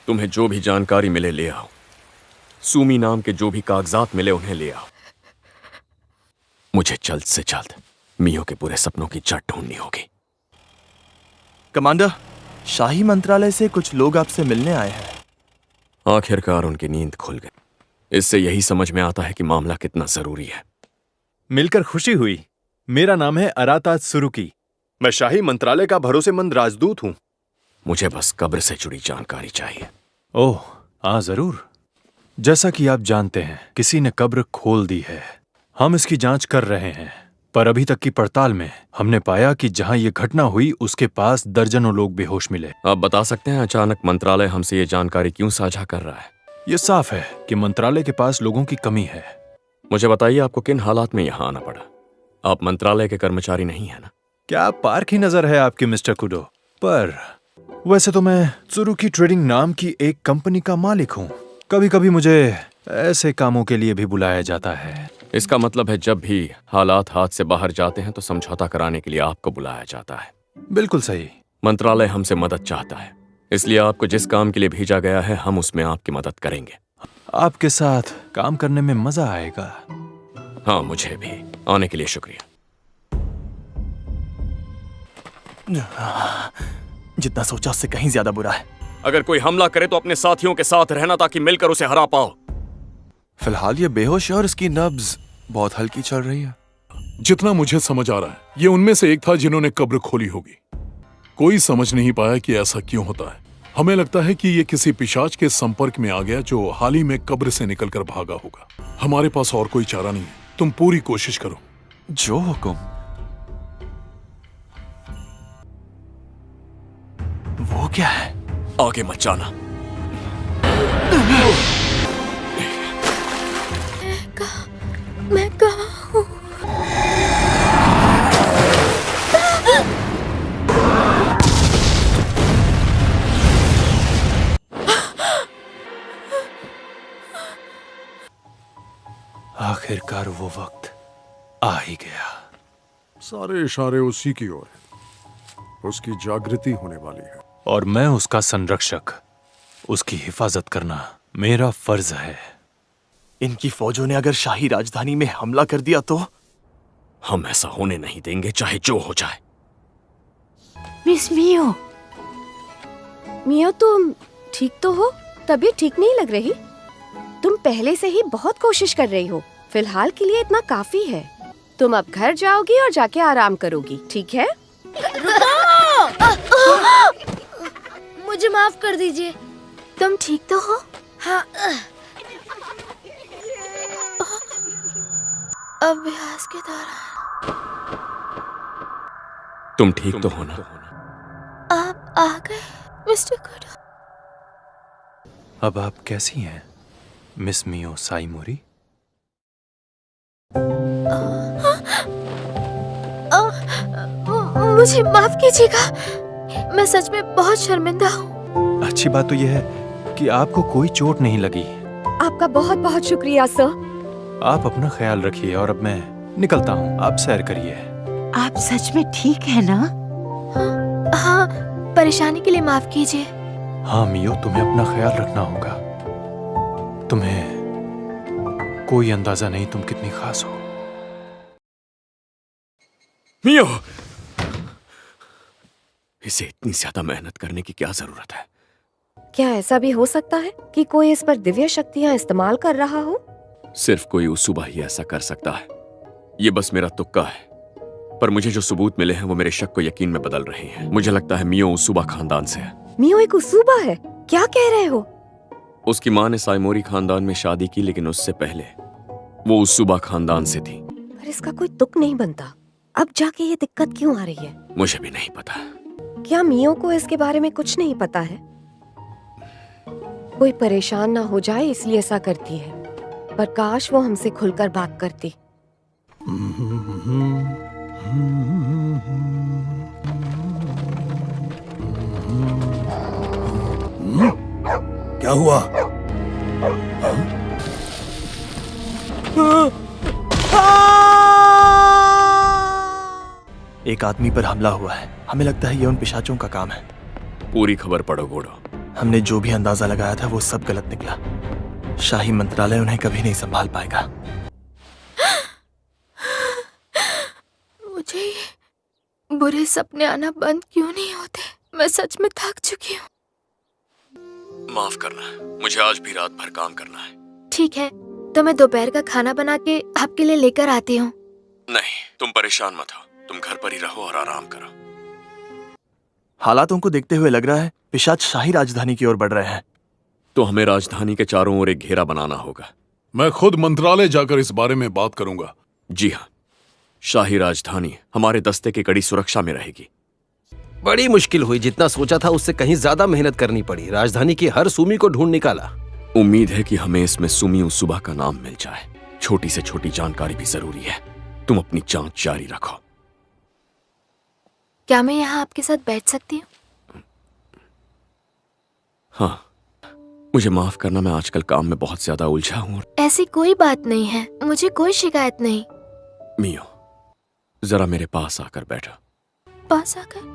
तुम्हें जो भी जानकारी मिले ले आओ। सुमी नाम के जो भी कागजात मिले उन्हें ले आओ। मुझे जल्द से जल्द मियो के पूरे सपनों की जड़ ढूंढनी होगी। कमांडर, शाही मंत्रालय से कुछ लोग आपसे मिलने आए हैं। आखिरकार उनकी नींद खुल गई। इससे यही समझ में आता है कि मामला कितना जरूरी है। मिलकर खुशी हुई। मेरा नाम है अराता त्सुरुकी। मैं शाही मंत्रालय का भरोसेमंद राजदूत हूं। मुझे बस कब्र से जुड़ी जानकारी चाहिए। ओह हाँ, जरूर। जैसा कि आप जानते हैं, किसी ने कब्र खोल दी है। हम इसकी जांच कर रहे हैं, पर अभी तक की पड़ताल में हमने पाया कि जहां ये घटना हुई उसके पास दर्जनों लोग बेहोश मिले। आप बता सकते हैं अचानक मंत्रालय हमसे ये जानकारी क्यों साझा कर रहा है? ये साफ है कि मंत्रालय के पास लोगों की कमी है। मुझे बताइए, आपको किन हालात में यहाँ आना पड़ा? आप मंत्रालय के कर्मचारी नहीं है ना? क्या पार्क ही नजर है आपकी मिस्टर कुडो? पर वैसे तो मैं त्सुरुकी ट्रेडिंग नाम की एक कंपनी का मालिक हूँ। कभी कभी मुझे ऐसे कामों के लिए भी बुलाया जाता है। इसका मतलब है जब भी हालात हाथ से बाहर जाते हैं तो समझौता कराने के लिए आपको बुलाया जाता है। बिल्कुल सही। मंत्रालय हमसे मदद चाहता है, इसलिए आपको जिस काम के लिए भेजा गया है हम उसमें आपकी मदद करेंगे। आपके साथ काम करने में मजा आएगा। हाँ, मुझे भी। आने के लिए शुक्रिया। जितना सोचा उससे कहीं ज्यादा बुरा है। अगर कोई हमला करे तो अपने साथियों के साथ रहना ताकि मिलकर उसे हरा पाओ। फिलहाल ये बेहोश है और इसकी नब्ज बहुत हल्की चल रही है। जितना मुझे समझ आ रहा है, ये उनमें से एक था जिन्होंने कब्र खोली होगी। कोई समझ नहीं पाया कि ऐसा क्यों होता है। हमें लगता है कि ये किसी पिशाच के संपर्क में आ गया जो हाल ही में कब्र से निकलकर भागा होगा। हमारे पास और कोई चारा नहीं है। तुम पूरी कोशिश करो। जो हुकुम। वो क्या है? आगे मत जाना। मैं कहाँ हूँ? आखिरकार वो वक्त आ ही गया। सारे इशारे उसी की ओर हैं। उसकी जागृति होने वाली है और मैं उसका संरक्षक। उसकी हिफाजत करना मेरा फर्ज है। इनकी फौजों ने अगर शाही राजधानी में हमला कर दिया तो? हम ऐसा होने नहीं देंगे, चाहे जो हो जाए। मिस मियो। मियो, तुम ठीक तो हो? तबीयत ठीक नहीं लग रही। तुम पहले से ही बहुत कोशिश कर रही हो। फिलहाल के लिए इतना काफी है। तुम अब घर जाओगी और जाके आराम करोगी, ठीक है? मुझे माफ कर दीजिए। तुम ठीक तो हो? हाँ। अभ्यास के दौरान तुम ठीक तो हो ना? आप आ गए मिस्टर कुडो। अब आप कैसी हैं मिस मियो साइमोरी? मुझे माफ कीजिएगा। मैं सच में बहुत शर्मिंदा हूँ। अच्छी बात तो यह है कि आपको कोई चोट नहीं लगी। आपका बहुत बहुत शुक्रिया सर। आप अपना ख्याल रखिए और अब मैं निकलता हूँ। आप सैर करिए। आप सच में ठीक है ना? हाँ, परेशानी के लिए माफ कीजिए। हाँ मियो, तुम्हें अपना ख्याल रखना होगा। तुम्हें कोई अंदाजा नहीं तुम कितनी खास हो। मियो, इसे इतनी ज्यादा मेहनत करने की क्या जरूरत है? क्या ऐसा भी हो सकता है कि कोई इस पर दिव्य शक्तियां इस्तेमाल कर रहा हो? सिर्फ कोई उसूबा ही ऐसा कर सकता है। ये बस मेरा तुक्का है, पर मुझे जो सबूत मिले हैं वो मेरे शक को यकीन में बदल रहे हैं। मुझे लगता है मियो उसूबा खानदान से है। मियो एक उसूबा है? क्या कह रहे हो? उसकी माँ ने साइमोरी खानदान में शादी की, लेकिन उससे पहले वो उसूबा खानदान से थी। पर इसका कोई तुक नहीं बनता। अब जाके ये दिक्कत क्यों आ रही है? मुझे भी नहीं पता। क्या मियो को इसके बारे में कुछ नहीं पता है? कोई परेशान ना हो जाए इसलिए ऐसा करती है, पर काश वो हमसे खुलकर बात करती। क्या हुआ? एक आदमी पर हमला हुआ है। हमें लगता है ये उन पिशाचों का काम है। पूरी खबर पढ़ो गोडो। हमने जो भी अंदाजा लगाया था वो सब गलत निकला। शाही मंत्रालय उन्हें कभी नहीं संभाल पाएगा। मुझे ये बुरे सपने आना बंद क्यों नहीं होते? मैं सच में थक चुकी हूँ। माफ करना, मुझे आज भी रात भर काम करना है। ठीक है, तो मैं दोपहर का खाना बना के आपके लिए लेकर आती हूँ। नहीं, तुम परेशान मत हो। तुम घर पर ही रहो और आराम करो। हालातों को देखते हुए लग रहा है पिशाच शाही राजधानी की ओर बढ़ रहे हैं। तो हमें राजधानी के चारों ओर एक घेरा बनाना होगा। मैं खुद मंत्रालय जाकर इस बारे में बात करूंगा। जी हाँ, शाही राजधानी हमारे दस्ते की कड़ी सुरक्षा में रहेगी। बड़ी मुश्किल हुई। जितना सोचा था उससे कहीं ज्यादा मेहनत करनी पड़ी। राजधानी की हर सूमी को ढूंढ निकाला। उम्मीद है कि हमें इसमें सुमी उसूबा का नाम मिल जाए। छोटी से छोटी जानकारी भी जरूरी है। तुम अपनी जांच जारी रखो। क्या मैं यहाँ आपके साथ बैठ सकती हूँ? हाँ, मुझे माफ करना, मैं आजकल काम में बहुत ज्यादा उलझा हूँ। ऐसी कोई बात नहीं है, मुझे कोई शिकायत नहीं। मियो, जरा मेरे पास आकर बैठो। पास आकर?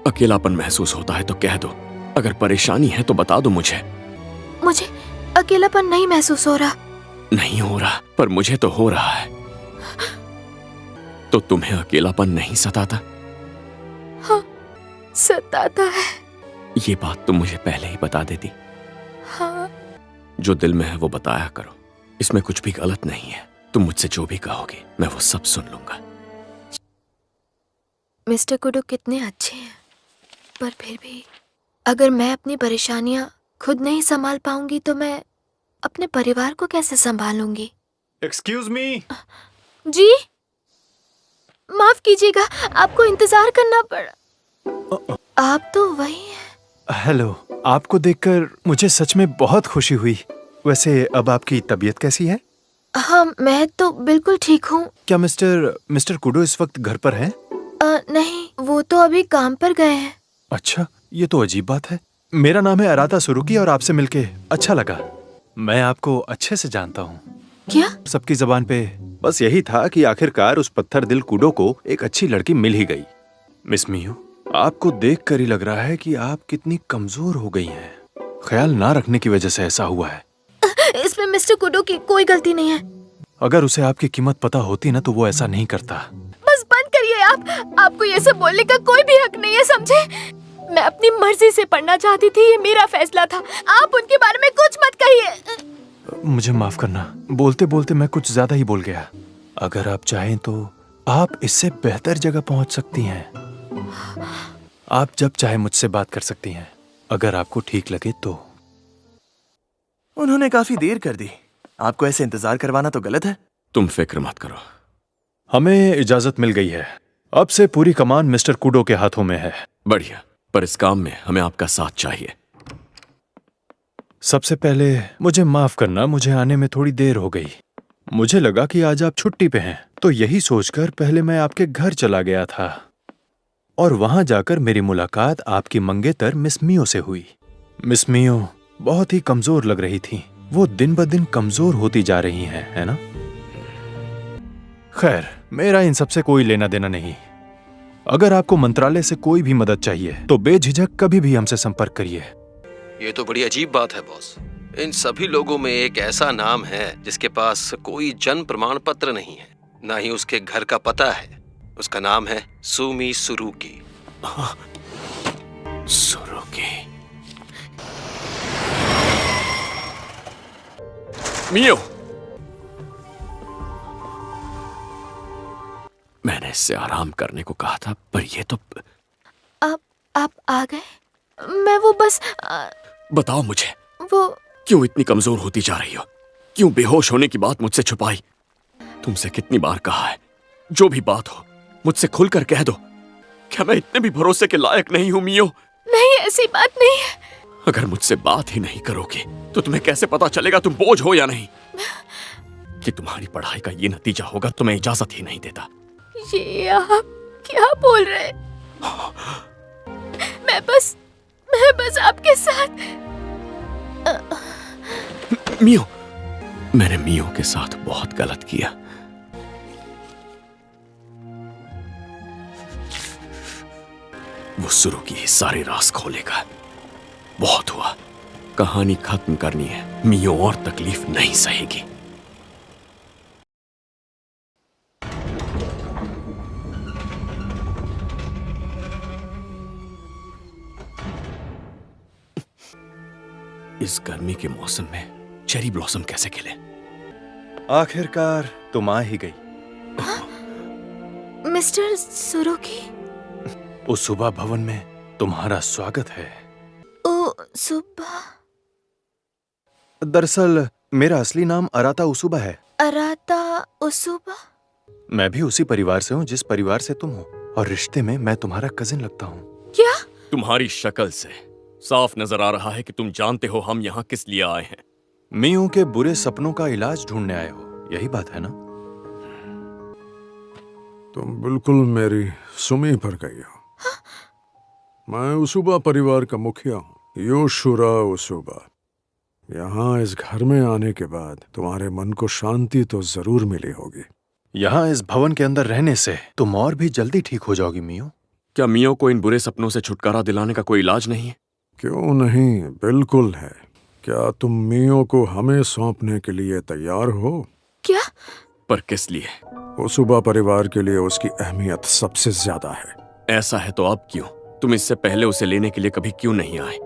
अकेलापन महसूस होता है तो कह दो। अगर परेशानी है तो बता दो मुझे। मुझे अकेलापन नहीं महसूस हो रहा। नहीं हो रहा, पर मुझे तो हो रहा है। तो तुम्हें अकेलापन नहीं सताता? हाँ, सताता है। ये बात तुम मुझे पहले ही बता देती। हाँ। जो दिल में है वो बताया करो। इसमें कुछ भी गलत नहीं है। तुम मुझसे जो भी कहोगे मैं वो सब सुन लूंगा। मिस्टर कुडो कितने अच्छे हैं, पर फिर भी अगर मैं अपनी परेशानियां खुद नहीं संभाल पाऊंगी तो मैं अपने परिवार को कैसे संभालूंगी? Excuse me. जी, माफ कीजिएगा, आपको इंतजार करना पड़ा। आप तो वही हैं। हेलो, आपको देखकर मुझे सच में बहुत खुशी हुई। वैसे अब आपकी तबीयत कैसी है? हाँ, मैं तो बिल्कुल ठीक हूँ। क्या मिस्टर कुडो इस वक्त घर पर हैं? नहीं, वो तो अभी काम पर गए हैं। अच्छा, ये तो अजीब बात है। मेरा नाम है अराता सुरुकी और आपसे मिलके अच्छा लगा। मैं आपको अच्छे से जानता हूँ। क्या? सबकी जबान पे बस यही था कि आखिरकार उस पत्थर दिल कुडो को एक अच्छी लड़की मिल ही गई। मिस मियो, आपको देखकर ही लग रहा है कि आप कितनी कमजोर हो गई हैं। ख्याल ना रखने की वजह से ऐसा हुआ है। इसमें मिस्टर कुडो की कोई गलती नहीं है। अगर उसे आपकी कीमत पता होती ना तो वो ऐसा नहीं करता। बस बंद करिए आप। आपको ये सब बोलने का कोई भी हक नहीं है, समझे? मैं अपनी मर्जी से पढ़ना चाहती थी, ये मेरा फैसला था। आप उनके बारे में कुछ मत कहिए। मुझे माफ करना, बोलते बोलते मैं कुछ ज्यादा ही बोल गया। अगर आप चाहें तो आप इससे बेहतर जगह पहुंच सकती हैं। आप जब चाहे मुझसे बात कर सकती हैं, अगर आपको ठीक लगे तो। उन्होंने काफी देर कर दी। आपको ऐसे इंतजार करवाना तो गलत है। तुम फिक्र मत करो, हमें इजाजत मिल गई है। अब से पूरी कमान मिस्टर कुडो के हाथों में है। बढ़िया, पर इस काम में हमें आपका साथ चाहिए। सबसे पहले मुझे माफ करना, मुझे आने में थोड़ी देर हो गई। मुझे लगा कि आज आप छुट्टी पे हैं, तो यही सोचकर पहले मैं आपके घर चला गया था और वहां जाकर मेरी मुलाकात आपकी मंगेतर मिस मियो से हुई। मिस मियो बहुत ही कमजोर लग रही थी। वो दिन ब दिन कमजोर होती जा रही हैं, है ना? खैर, मेरा इन सबसे कोई लेना देना नहीं। अगर आपको मंत्रालय से कोई भी मदद चाहिए तो बेझिझक कभी भी हमसे संपर्क करिए। ये तो बड़ी अजीब बात है बॉस। इन सभी लोगों में एक ऐसा नाम है जिसके पास कोई जन्म प्रमाण पत्र नहीं है, ना ही उसके घर का पता है। उसका नाम है सुमी सुरुकी। सुरुकी। मियो, इससे आराम करने को कहा था, पर ये तो... आप आ गए? मैं वो बस बताओ मुझे, वो क्यों इतनी कमजोर होती जा रही हो? क्यों बेहोश होने की बात मुझसे छुपाई? तुमसे कितनी बार कहा है, जो भी बात हो मुझसे खुलकर कह दो। क्या मैं इतने भी भरोसे के लायक नहीं हूं मियो? नहीं, ऐसी बात नहीं है। अगर मुझसे बात ही नहीं करोगे तो तुम्हें कैसे पता चलेगा तुम बोझ हो या नहीं? कि तुम्हारी पढ़ाई का ये नतीजा होगा तो मैं इजाजत ही नहीं देता। ये आप क्या बोल रहे? मैं बस आपके साथ। मियो, मैंने मियो के साथ बहुत गलत किया। वो शुरू की सारे राज खोलेगा। बहुत हुआ, कहानी खत्म करनी है। मियो और तकलीफ नहीं सहेगी। इस गर्मी के मौसम में चेरी ब्लॉसम कैसे खिले? आखिरकार तुम आ ही गई। मिस्टर सुरुकी, उसूबा भवन में तुम्हारा स्वागत है। सुबह। दरअसल मेरा असली नाम अराता उसूबा है। अराता उसूबा? मैं भी उसी परिवार से हूँ जिस परिवार से तुम हो, और रिश्ते में मैं तुम्हारा कजिन लगता हूँ। क्या? तुम्हारी शक्ल से साफ नजर आ रहा है कि तुम जानते हो हम यहाँ किस लिए आए हैं। मियों के बुरे सपनों का इलाज ढूंढने आए हो, यही बात है ना? तुम बिल्कुल मेरी सुमी पर गई हो। मैं उसूबा परिवार का मुखिया हूँ, योशुरा उसूबा। यहाँ इस घर में आने के बाद तुम्हारे मन को शांति तो जरूर मिली होगी। यहाँ इस भवन के अंदर रहने से तुम और भी जल्दी ठीक हो जाओगी मियो। क्या मियो को इन बुरे सपनों से छुटकारा दिलाने का कोई इलाज नहीं है? क्यों नहीं, बिल्कुल है। क्या तुम मियो को हमें सौंपने के लिए तैयार हो? क्या? पर किस लिए? उसूबा परिवार के लिए उसकी अहमियत सबसे ज्यादा है। ऐसा है तो अब क्यों? तुम इससे पहले उसे लेने के लिए कभी क्यों नहीं आए?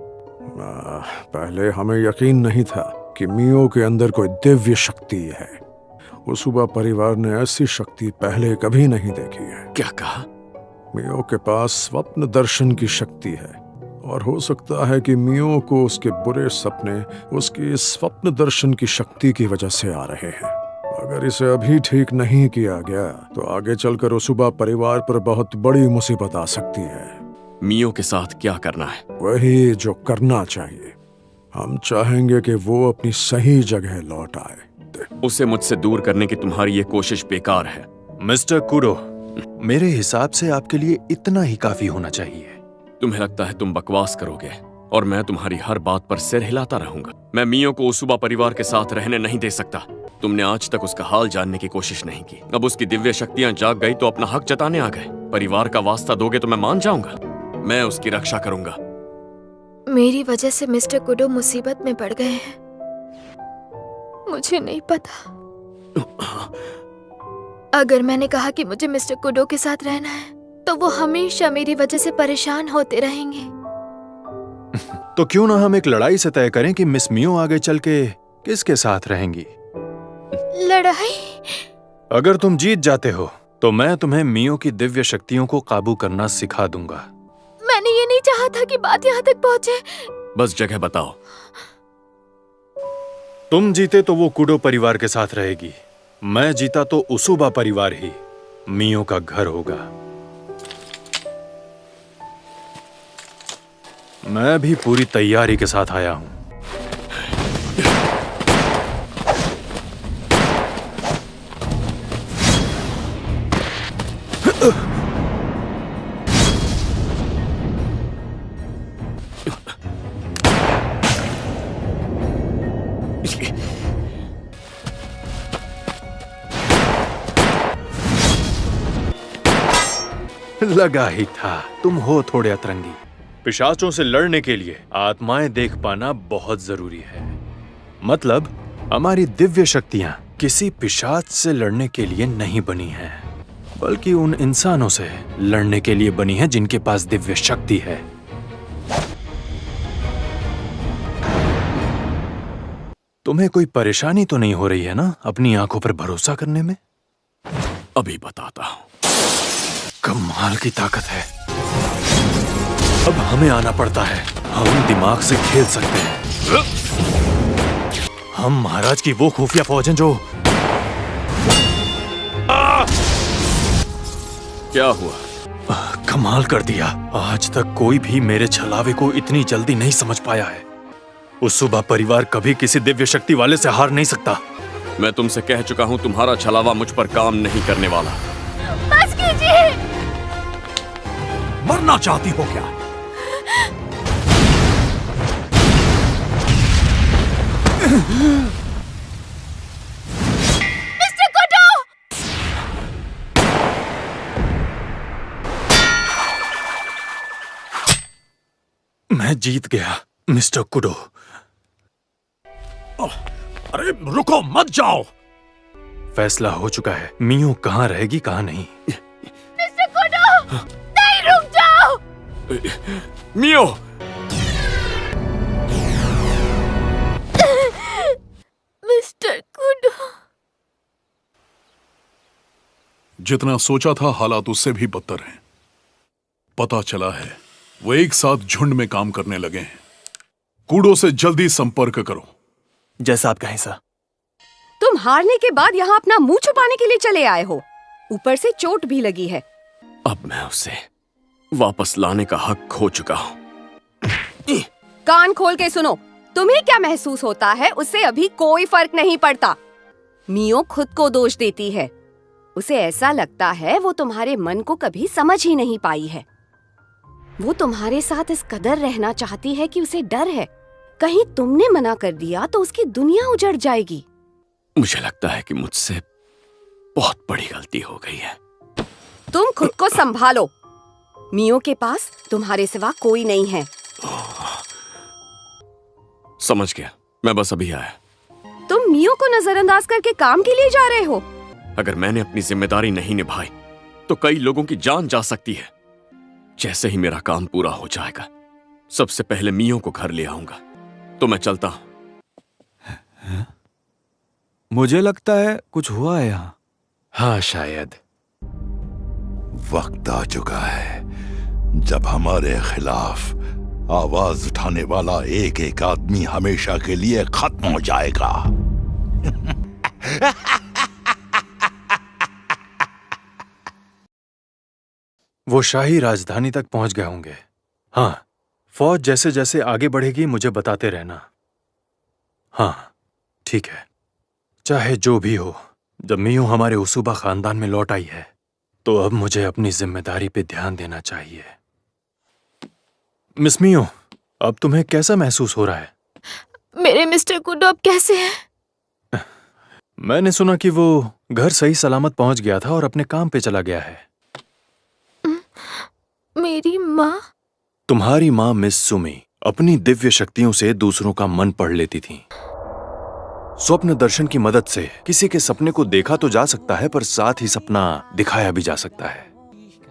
पहले हमें यकीन नहीं था कि मियो के अंदर कोई दिव्य शक्ति है। उसूबा परिवार ने ऐसी शक्ति पहले कभी नहीं देखी है। क्या कहा? मियो के पास स्वप्न दर्शन की शक्ति है, और हो सकता है कि मियो को उसके बुरे सपने उसकी स्वप्न दर्शन की शक्ति की वजह से आ रहे हैं। अगर इसे अभी ठीक नहीं किया गया तो आगे चलकर उसूबा परिवार पर बहुत बड़ी मुसीबत आ सकती है। मियो के साथ क्या करना है? वही जो करना चाहिए। हम चाहेंगे कि वो अपनी सही जगह लौट आए। उसे मुझसे दूर करने की तुम्हारी ये कोशिश बेकार है। मिस्टर कुडो, मेरे हिसाब से आपके लिए इतना ही काफी होना चाहिए। तुम्हें लगता है तुम बकवास करोगे और मैं तुम्हारी हर बात पर सिर हिलाता रहूंगा? मैं मियो को उसूबा परिवार के साथ रहने नहीं दे सकता। तुमने आज तक उसका हाल जानने की कोशिश नहीं की। अब उसकी दिव्य शक्तियां जाग गई तो अपना हक जताने आ गए। परिवार का वास्ता दोगे तो मैं मान जाऊंगा। मैं उसकी रक्षा करूंगा। मेरी वजह से मिस्टर कुडो मुसीबत में पड़ गए हैं। मुझे नहीं पता। अगर मैंने कहा कि मुझे मिस्टर कुडो के साथ रहना है तो वो हमेशा मेरी वजह से परेशान होते रहेंगे। तो क्यों ना हम एक लड़ाई से तय करें कि मिस मियो आगे चल के किसके साथ रहेंगी? लड़ाई? अगर तुम जीत जाते हो तो मैं तुम्हें मियो की दिव्य शक्तियों को काबू करना सिखा दूंगा। मैंने ये नहीं चाहा था कि बात यहाँ तक पहुँचे। बस जगह बताओ। तुम जीते तो वो कुडो परिवार के साथ रहेगी, मैं जीता तो उसूबा परिवार ही मियो का घर होगा। मैं भी पूरी तैयारी के साथ आया हूं। लगा ही था, तुम हो थोड़े अतरंगी। पिशाचों से लड़ने के लिए आत्माएं देख पाना बहुत जरूरी है। मतलब हमारी दिव्य शक्तियां किसी पिशाच से लड़ने के लिए नहीं बनी हैं, बल्कि उन इंसानों से लड़ने के लिए बनी है जिनके पास दिव्य शक्ति है। तुम्हें कोई परेशानी तो नहीं हो रही है ना अपनी आंखों पर भरोसा करने में? अभी बताता हूं। कमाल की ताकत है। अब हमें आना पड़ता है। हम दिमाग से खेल सकते हैं। हम महाराज की वो खुफिया फौज हैं जो क्या हुआ? कमाल कर दिया। आज तक कोई भी मेरे छलावे को इतनी जल्दी नहीं समझ पाया है। उस सुबह परिवार कभी किसी दिव्य शक्ति वाले से हार नहीं सकता। मैं तुमसे कह चुका हूं, तुम्हारा छलावा मुझ पर काम नहीं करने वाला। बस कीजिए। मरना चाहती हो क्या? Mister kudo! मैं जीत गया मिस्टर कुडो। अरे रुको, मत जाओ। फैसला हो चुका है। मियो कहाँ रहेगी कहाँ नहीं। Mister Kudo! नहीं, रुक जाओ। मियो! Mister Kudo. जितना सोचा था हालात उससे भी बदतर हैं। पता चला है वो एक साथ झुंड में काम करने लगे हैं। कूडो से जल्दी संपर्क करो। जैसा आप कहें सर। तुम हारने के बाद यहाँ अपना मुंह छुपाने के लिए चले आए हो। ऊपर से चोट भी लगी है। अब मैं उसे वापस लाने का हक खो चुका हूं। कान खोल के सुनो। तुम्हें क्या महसूस होता है उससे अभी कोई फर्क नहीं पड़ता। मियो खुद को दोष देती है। उसे ऐसा लगता है वो तुम्हारे मन को कभी समझ ही नहीं पाई है। वो तुम्हारे साथ इस कदर रहना चाहती है कि उसे डर है कहीं तुमने मना कर दिया तो उसकी दुनिया उजड़ जाएगी। मुझे लगता है कि मुझसे बहुत बड़ी गलती हो गई है। तुम खुद को संभालो। मियो के पास तुम्हारे सिवा कोई नहीं है। समझ गया, मैं बस अभी आया। तुम मियो को नजरअंदाज करके काम के लिए जा रहे हो? अगर मैंने अपनी जिम्मेदारी नहीं निभाई तो कई लोगों की जान जा सकती है। जैसे ही मेरा काम पूरा हो जाएगा सबसे पहले मियो को घर ले आऊंगा। तो मैं चलता हूं। मुझे लगता है कुछ हुआ है यहाँ। हाँ शायद। वक्त आ चुका है जब हमारे खिलाफ आवाज उठाने वाला एक एक आदमी हमेशा के लिए खत्म हो जाएगा। वो शाही राजधानी तक पहुंच गए होंगे। हाँ, फौज जैसे जैसे आगे बढ़ेगी मुझे बताते रहना। हाँ ठीक है। चाहे जो भी हो, जब मियो हमारे उसूबा खानदान में लौट आई है तो अब मुझे अपनी जिम्मेदारी पे ध्यान देना चाहिए। मिस मियो, अब तुम्हें कैसा महसूस हो रहा है? मेरे मिस्टर कुडो अब कैसे हैं? मैंने सुना कि वो घर सही सलामत पहुंच गया था और अपने काम पे चला गया है। मेरी माँ? तुम्हारी माँ मिस सुमी अपनी दिव्य शक्तियों से दूसरों का मन पढ़ लेती थी। स्वप्न दर्शन की मदद से किसी के सपने को देखा तो जा सकता है, पर साथ ही सपना दिखाया भी जा सकता है।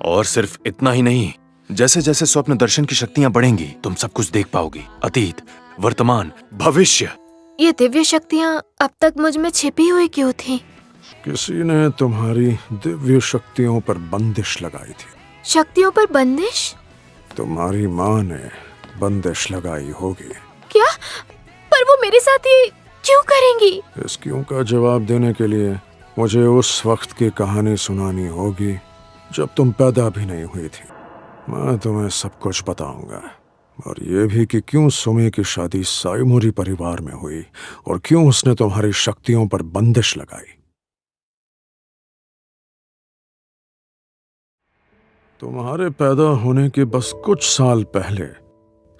और सिर्फ इतना ही नहीं, जैसे जैसे स्वप्न दर्शन की शक्तियां बढ़ेंगी तुम सब कुछ देख पाओगी। अतीत, वर्तमान, भविष्य। ये दिव्य शक्तियाँ अब तक मुझ में छिपी हुई क्यों थी? किसी ने तुम्हारी दिव्य शक्तियों पर बंदिश लगाई थी। शक्तियों पर बंदिश? तुम्हारी माँ ने बंदिश लगाई होगी। क्या? पर वो मेरे साथ ये क्यों करेंगी? इस क्यों का जवाब देने के लिए मुझे उस वक्त की कहानी सुनानी होगी जब तुम पैदा भी नहीं हुई थी। मैं तुम्हें सब कुछ बताऊंगा, और ये भी कि क्यों सुमी की शादी साइमोरी परिवार में हुई और क्यों उसने तुम्हारी शक्तियों पर बंदिश लगाई। तुम्हारे पैदा होने के बस कुछ साल पहले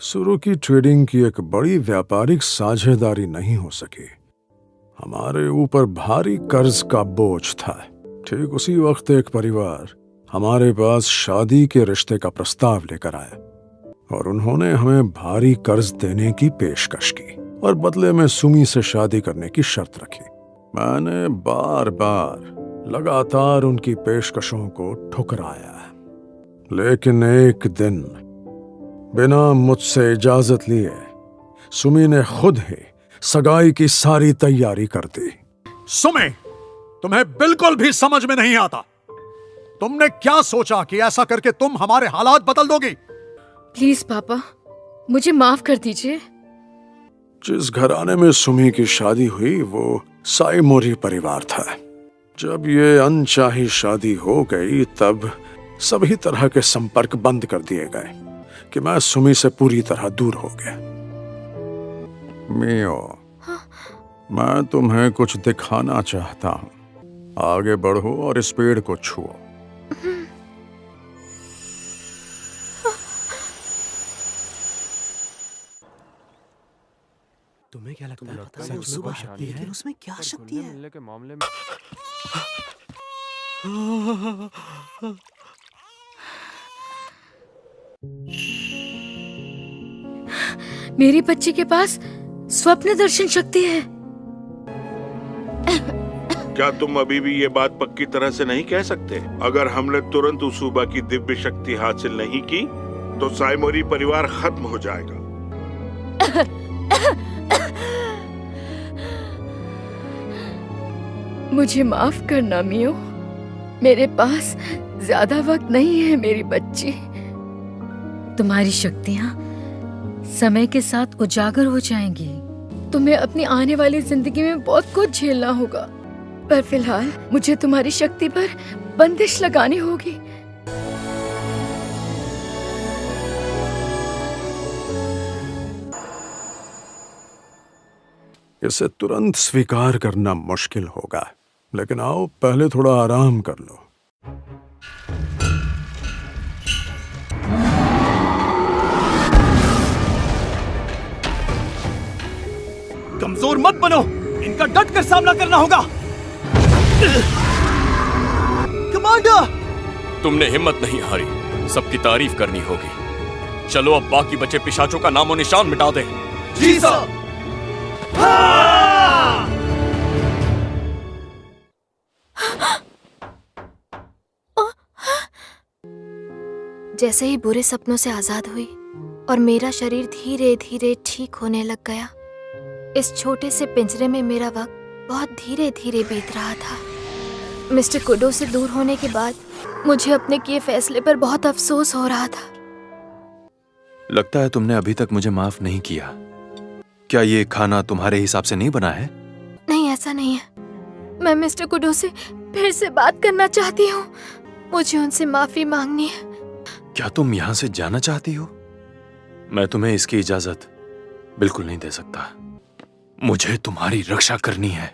शुरू की ट्रेडिंग की एक बड़ी व्यापारिक साझेदारी नहीं हो सकी। हमारे ऊपर भारी कर्ज का बोझ था। ठीक उसी वक्त एक परिवार हमारे पास शादी के रिश्ते का प्रस्ताव लेकर आया और उन्होंने हमें भारी कर्ज देने की पेशकश की और बदले में सुमी से शादी करने की शर्त रखी। मैंने बार बार लगातार उनकी पेशकशों को ठुकराया, लेकिन एक दिन बिना मुझसे इजाजत लिए सुमी ने खुद ही सगाई की सारी तैयारी कर दी। सुमी, तुम्हें बिल्कुल भी समझ में नहीं आता। तुमने क्या सोचा कि ऐसा करके तुम हमारे हालात बदल दोगी? प्लीज पापा, मुझे माफ कर दीजिए। जिस घराने में सुमी की शादी हुई वो साइमोरी परिवार था। जब ये अनचाही शादी हो गई तब सभी तरह के संपर्क बंद कर दिए गए कि मैं सुमी से पूरी तरह दूर हो गया। मियो, मैं तुम्हें कुछ दिखाना चाहता हूँ। आगे बढ़ो और इस पेड़ को छुओ। तुम्हें क्या लगता है सच में कोई शक्ति है? लेकिन उसमें क्या शक्ति है? मिलने के मामले में मेरी बच्ची के पास स्वप्न दर्शन शक्ति है। क्या तुम अभी भी ये बात पक्की तरह से नहीं कह सकते? अगर हमने तुरंत उसूबा की दिव्य शक्ति हासिल नहीं की तो साइमोरी परिवार खत्म हो जाएगा। मुझे माफ करना मियो, मेरे पास ज्यादा वक्त नहीं है मेरी बच्ची। तुम्हारी शक्तियाँ समय के साथ उजागर हो जाएंगी। तुम्हें अपनी आने वाली जिंदगी में बहुत कुछ झेलना होगा, पर फिलहाल मुझे तुम्हारी शक्ति पर बंदिश लगानी होगी। इसे तुरंत स्वीकार करना मुश्किल होगा, लेकिन आओ पहले थोड़ा आराम कर लो। कमजोर मत बनो, इनका डट कर सामना करना होगा। कमांडर, तुमने हिम्मत नहीं हारी, सबकी तारीफ करनी होगी। चलो अब बाकी बचे पिशाचों का नामो निशान मिटा दें। जी सर। जैसे ही बुरे सपनों से आजाद हुई और मेरा शरीर धीरे धीरे ठीक होने लग गया, इस छोटे से पिंजरे में मेरा वक्त बहुत धीरे धीरे बीत रहा था। मिस्टर कुडो से दूर होने के बाद मुझे अपने किए फैसले पर बहुत अफसोस हो रहा था। लगता है तुमने अभी तक मुझे माफ नहीं किया। क्या ये खाना तुम्हारे हिसाब से नहीं बना है? नहीं, ऐसा नहीं है। मैं मिस्टर कुडो से फिर से बात करना चाहती हूँ। मुझे उनसे माफी मांगनी है। क्या तुम यहाँ से जाना चाहती हो? मैं तुम्हें इसकी इजाजत बिल्कुल नहीं दे सकता। मुझे तुम्हारी रक्षा करनी है।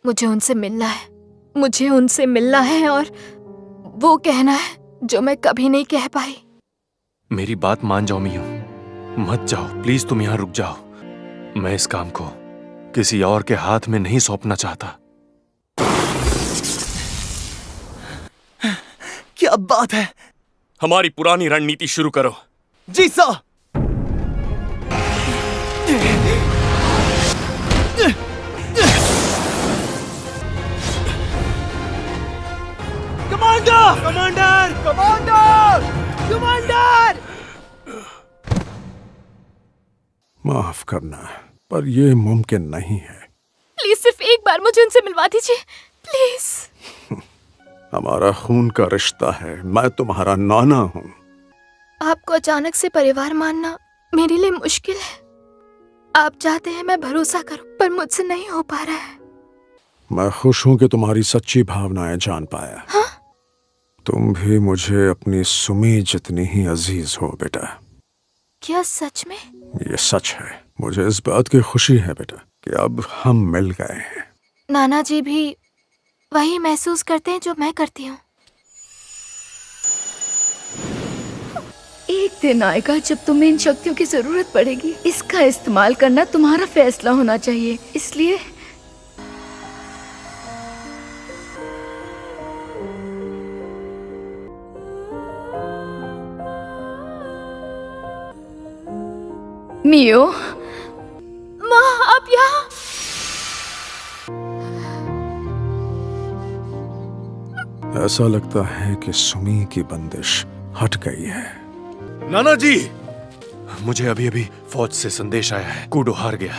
मुझे उनसे मिलना है। मुझे उनसे मिलना है और वो कहना है जो मैं कभी नहीं कह पाई। मेरी बात मान जाओ मियो, मत जाओ प्लीज। तुम यहाँ रुक जाओ। मैं इस काम को किसी और के हाथ में नहीं सौंपना चाहता। क्या बात है? हमारी पुरानी रणनीति शुरू करो। जी sir. Commander! Commander! Commander! Commander! माफ करना, पर यह मुमकिन नहीं है। प्लीज सिर्फ एक बार मुझे उनसे मिलवा दीजिए, प्लीज। हमारा खून का रिश्ता है। मैं तुम्हारा नाना हूँ। आपको अचानक से परिवार मानना मेरे लिए मुश्किल है। आप चाहते हैं मैं भरोसा करूं, पर मुझसे नहीं हो पा रहा है। मैं खुश हूँ कि तुम्हारी सच्ची भावनाएं जान पाया। हाँ? तुम भी मुझे अपनी सुमी जितनी ही अजीज हो बेटा। क्या सच में? ये सच है। मुझे इस बात की खुशी है बेटा कि अब हम मिल गए हैं। नाना जी भी वही महसूस करते हैं जो मैं करती हूँ। एक दिन आएगा जब तुम्हें इन शक्तियों की जरूरत पड़ेगी। इसका इस्तेमाल करना तुम्हारा फैसला होना चाहिए। इसलिए मियो, माँ आप यहाँ? ऐसा लगता है कि सुमी की बंदिश हट गई है। नाना जी, मुझे अभी अभी फौज से संदेश आया है। कूडो हार गया।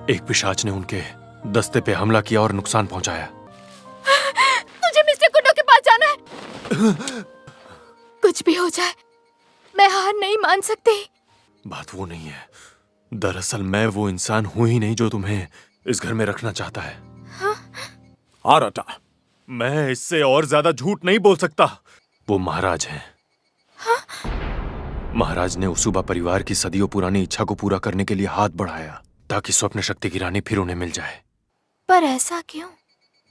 एक पिशाच ने उनके दस्ते पे हमला किया और नुकसान पहुंचाया। मुझे मिस्टर कुडो के पास जाना है। कुछ भी हो जाए मैं हार नहीं मान सकती। बात वो नहीं है। दरअसल मैं वो इंसान हूं ही नहीं जो तुम्हें इस घर में रखना चाहता है। आरटा, मैं इससे और ज्यादा झूठ नहीं बोल सकता। वो महाराज हैं। महाराज ने उसुबा परिवार की सदियों पुरानी इच्छा को पूरा करने के लिए हाथ बढ़ाया ताकि स्वप्न शक्ति की रानी फिर उन्हें मिल जाए। पर ऐसा क्यों?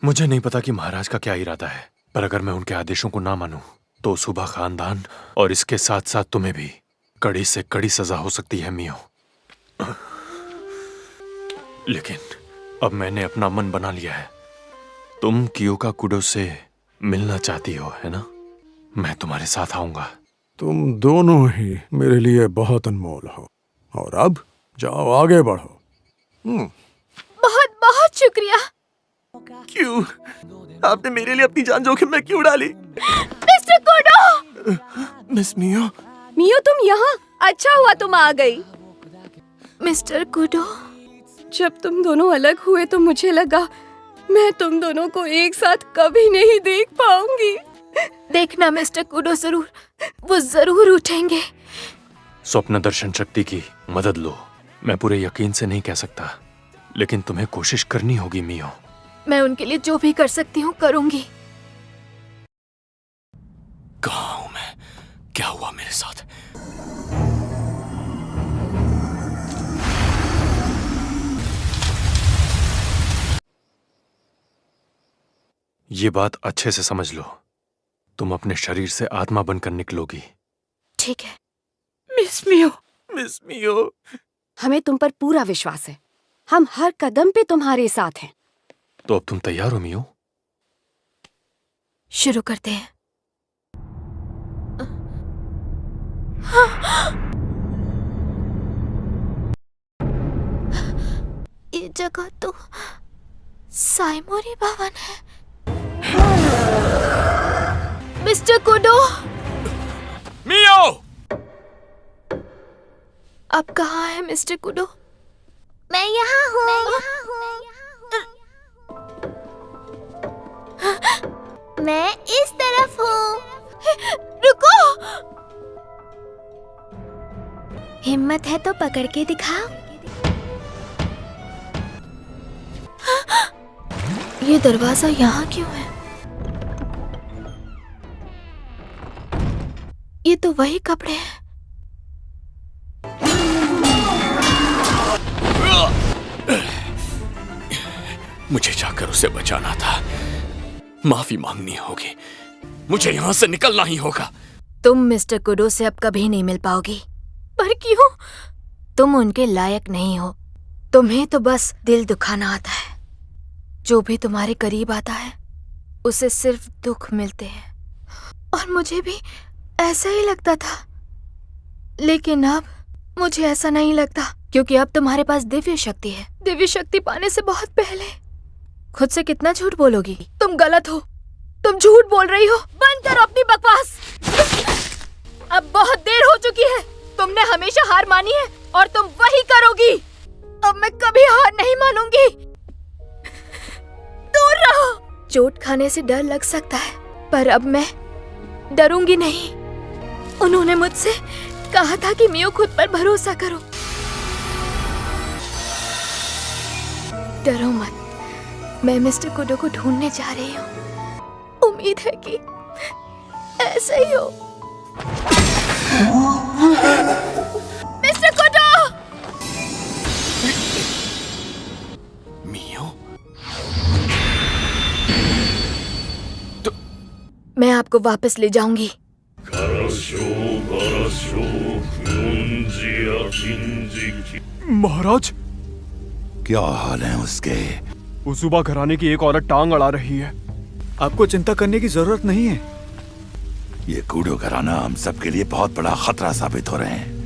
मुझे नहीं पता कि महाराज का क्या इरादा है, पर अगर मैं उनके आदेशों को ना मानूं तो उसुबा खानदान और इसके साथ साथ तुम्हें भी कड़ी से कड़ी सजा हो सकती है मियो। लेकिन अब मैंने अपना मन बना लिया है। तुम कियोका कुडो से मिलना चाहती हो, है ना? मैं तुम्हारे साथ आऊंगा। तुम दोनों ही मेरे लिए बहुत अनमोल हो, और अब जाओ आगे बढ़ो। बहुत बहुत शुक्रिया। क्यों? आपने मेरे लिए अपनी जान जोखिम में क्यों डाली? Mister kudo! मिस मियो। मियो तुम यहाँ? अच्छा हुआ तुम आ गई। मिस्टर कुडो, जब तुम दोनों अलग हुए तो मुझे लगा मैं तुम दोनों को एक साथ कभी नहीं देख पाऊंगी। देखना मिस्टर कुडो, वो जरूर उठेंगे। स्वप्न दर्शन शक्ति की मदद लो। मैं पूरे यकीन से नहीं कह सकता, लेकिन तुम्हें कोशिश करनी होगी मियो। मैं उनके लिए जो भी कर सकती हूँ करूंगी। कहाँ हूं मैं? क्या हुआ मेरे साथ? ये बात अच्छे से समझ लो, तुम अपने शरीर से आत्मा बनकर निकलोगी। ठीक है। Miss Mio, miss Mio. हमें तुम पर पूरा विश्वास है। हम हर कदम पे तुम्हारे साथ हैं। तो अब तुम तैयार हो मियो? शुरू करते हैं। ये जगह तो साइमोरी भवन है। Mister Kudo! मियो! आप कहाँ हैं मिस्टर कुडो? मैं यहाँ हूँ। मैं इस तरफ हूँ। रुको! हिम्मत है तो पकड़ के दिखाओ। ये दरवाजा यहाँ क्यों है? ये तो वही कपड़े हैं। मुझे जाकर उसे बचाना था। माफी मांगनी होगी। मुझे यहाँ से निकलना ही होगा। तुम मिस्टर कुडो से अब कभी नहीं मिल पाओगी। पर क्यों? तुम उनके लायक नहीं हो। तुम्हें तो बस दिल दुखाना आता है। जो भी तुम्हारे करीब आता है उसे सिर्फ दुख मिलते हैं। और मुझे भी ऐसा ही लगता था, लेकिन अब मुझे ऐसा नहीं लगता, क्योंकि अब तुम्हारे पास दिव्य शक्ति है। दिव्य शक्ति पाने से बहुत पहले खुद से कितना झूठ बोलोगी? तुम गलत हो। तुम झूठ बोल रही हो। बंद करो अपनी बकवास। अब बहुत देर हो चुकी है। तुमने हमेशा हार मानी है और तुम वही करोगी। अब मैं कभी हार नहीं मानूंगी। दूर रहो। चोट खाने से डर लग सकता है, पर अब मैं डरूंगी नहीं। उन्होंने मुझसे कहा था कि मियो खुद पर भरोसा करो। डरो मत। मैं मिस्टर कुडो को ढूंढने जा रही हूँ। उम्मीद है कि ऐसा ही हो। Mister Kudo! मियो? मैं आपको वापस ले जाऊंगी। महाराज, क्या हाल है उसके? उसुबा घराने की एक औरत टांग अड़ा रही है। आपको चिंता करने की जरूरत नहीं है। ये कूडो घराना हम सबके लिए बहुत बड़ा खतरा साबित हो रहे हैं।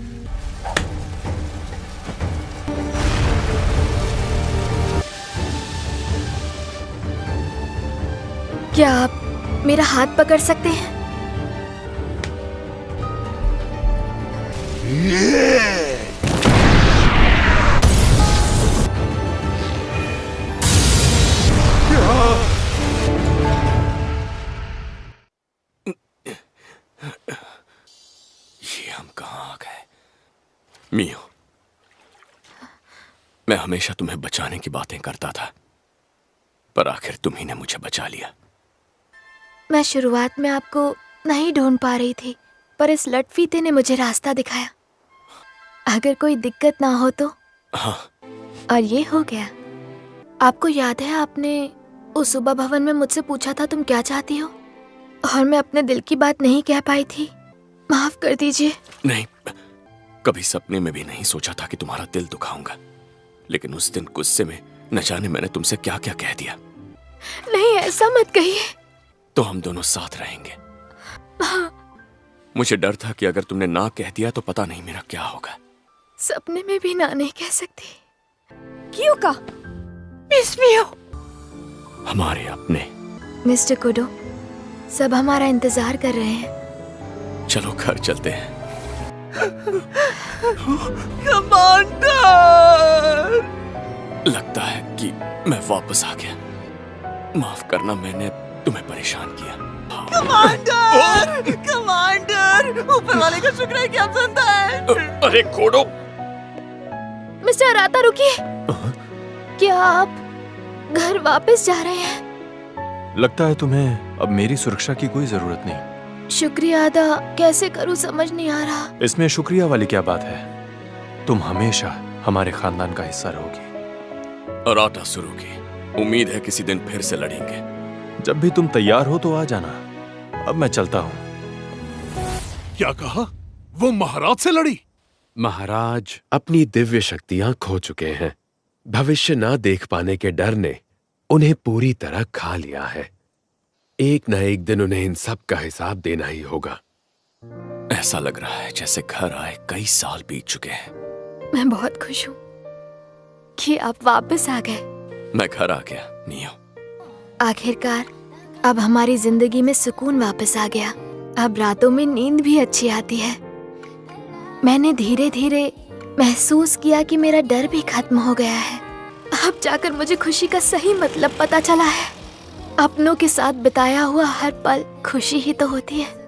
क्या आप मेरा हाथ पकड़ सकते हैं? मियो, मैं हमेशा तुम्हें बचाने की बातें करता था, पर आखिर तुम ही ने मुझे बचा लिया। मैं शुरुआत में आपको नहीं ढूंढ पा रही थी, पर इस लटफीते ने मुझे रास्ता दिखाया। अगर कोई दिक्कत ना हो तो। हाँ। और ये हो गया। आपको याद है आपने उस सुबह भवन में मुझसे पूछा था तुम क्या चाहती हो, और मैं अपने दिल की बात नहीं कह पाई थी। माफ कर दीजिए। नहीं, कभी सपने में भी नहीं सोचा था कि तुम्हारा दिल दुखाऊंगा, लेकिन उस दिन गुस्से में न जाने मैंने तुमसे क्या क्या कह दिया। नहीं, ऐसा मत कहिए। तो हम दोनों साथ रहेंगे। हाँ। मुझे डर था कि अगर तुमने ना कह दिया तो पता नहीं मेरा क्या होगा। सपने में भी ना नहीं कह सकती। कियोका, मिस मियो, हमारे अपने। मिस्टर कुडो, सब हमारा इंतजार कर रहे हैं। चलो घर चलते हैं। कमांडर! लगता है कि मैं वापस आ गया। माफ करना, मैंने तुम्हें परेशान किया। कमांडर! कमांडर! ऊपर वाले का शुक्र है कि आप जिंदा हैं। अरे कोडो! मिस्टर अराता, रुकिए। क्या आप घर वापस जा रहे हैं? लगता है तुम्हें अब मेरी सुरक्षा की कोई जरूरत नहीं। शुक्रिया अदा कैसे करूं समझ नहीं आ रहा। इसमें शुक्रिया वाली क्या बात है? तुम हमेशा हमारे खानदान का हिस्सा रहोगी। अराता सुरुगी, उम्मीद है किसी दिन फिर से लड़ेंगे। जब भी तुम तैयार हो तो आ जाना। अब मैं चलता हूँ। क्या कहा? वो महाराज से लड़ी? महाराज अपनी दिव्य शक्तियां खो चुके हैं। भविष्य ना देख पाने के डर ने उन्हें पूरी तरह खा लिया है। एक न एक दिन उन्हें इन सब का हिसाब देना ही होगा। ऐसा लग रहा है जैसे घर आए कई साल बीत चुके हैं। मैं बहुत खुश हूँ कि आप वापस आ गए। मैं घर आ गया, मियो। आखिरकार अब हमारी जिंदगी में सुकून वापस आ गया। अब रातों में नींद भी अच्छी आती है। मैंने धीरे धीरे महसूस किया कि मेरा डर भी खत्म हो गया है। अब जाकर मुझे खुशी का सही मतलब पता चला है। अपनों के साथ बिताया हुआ हर पल खुशी ही तो होती है।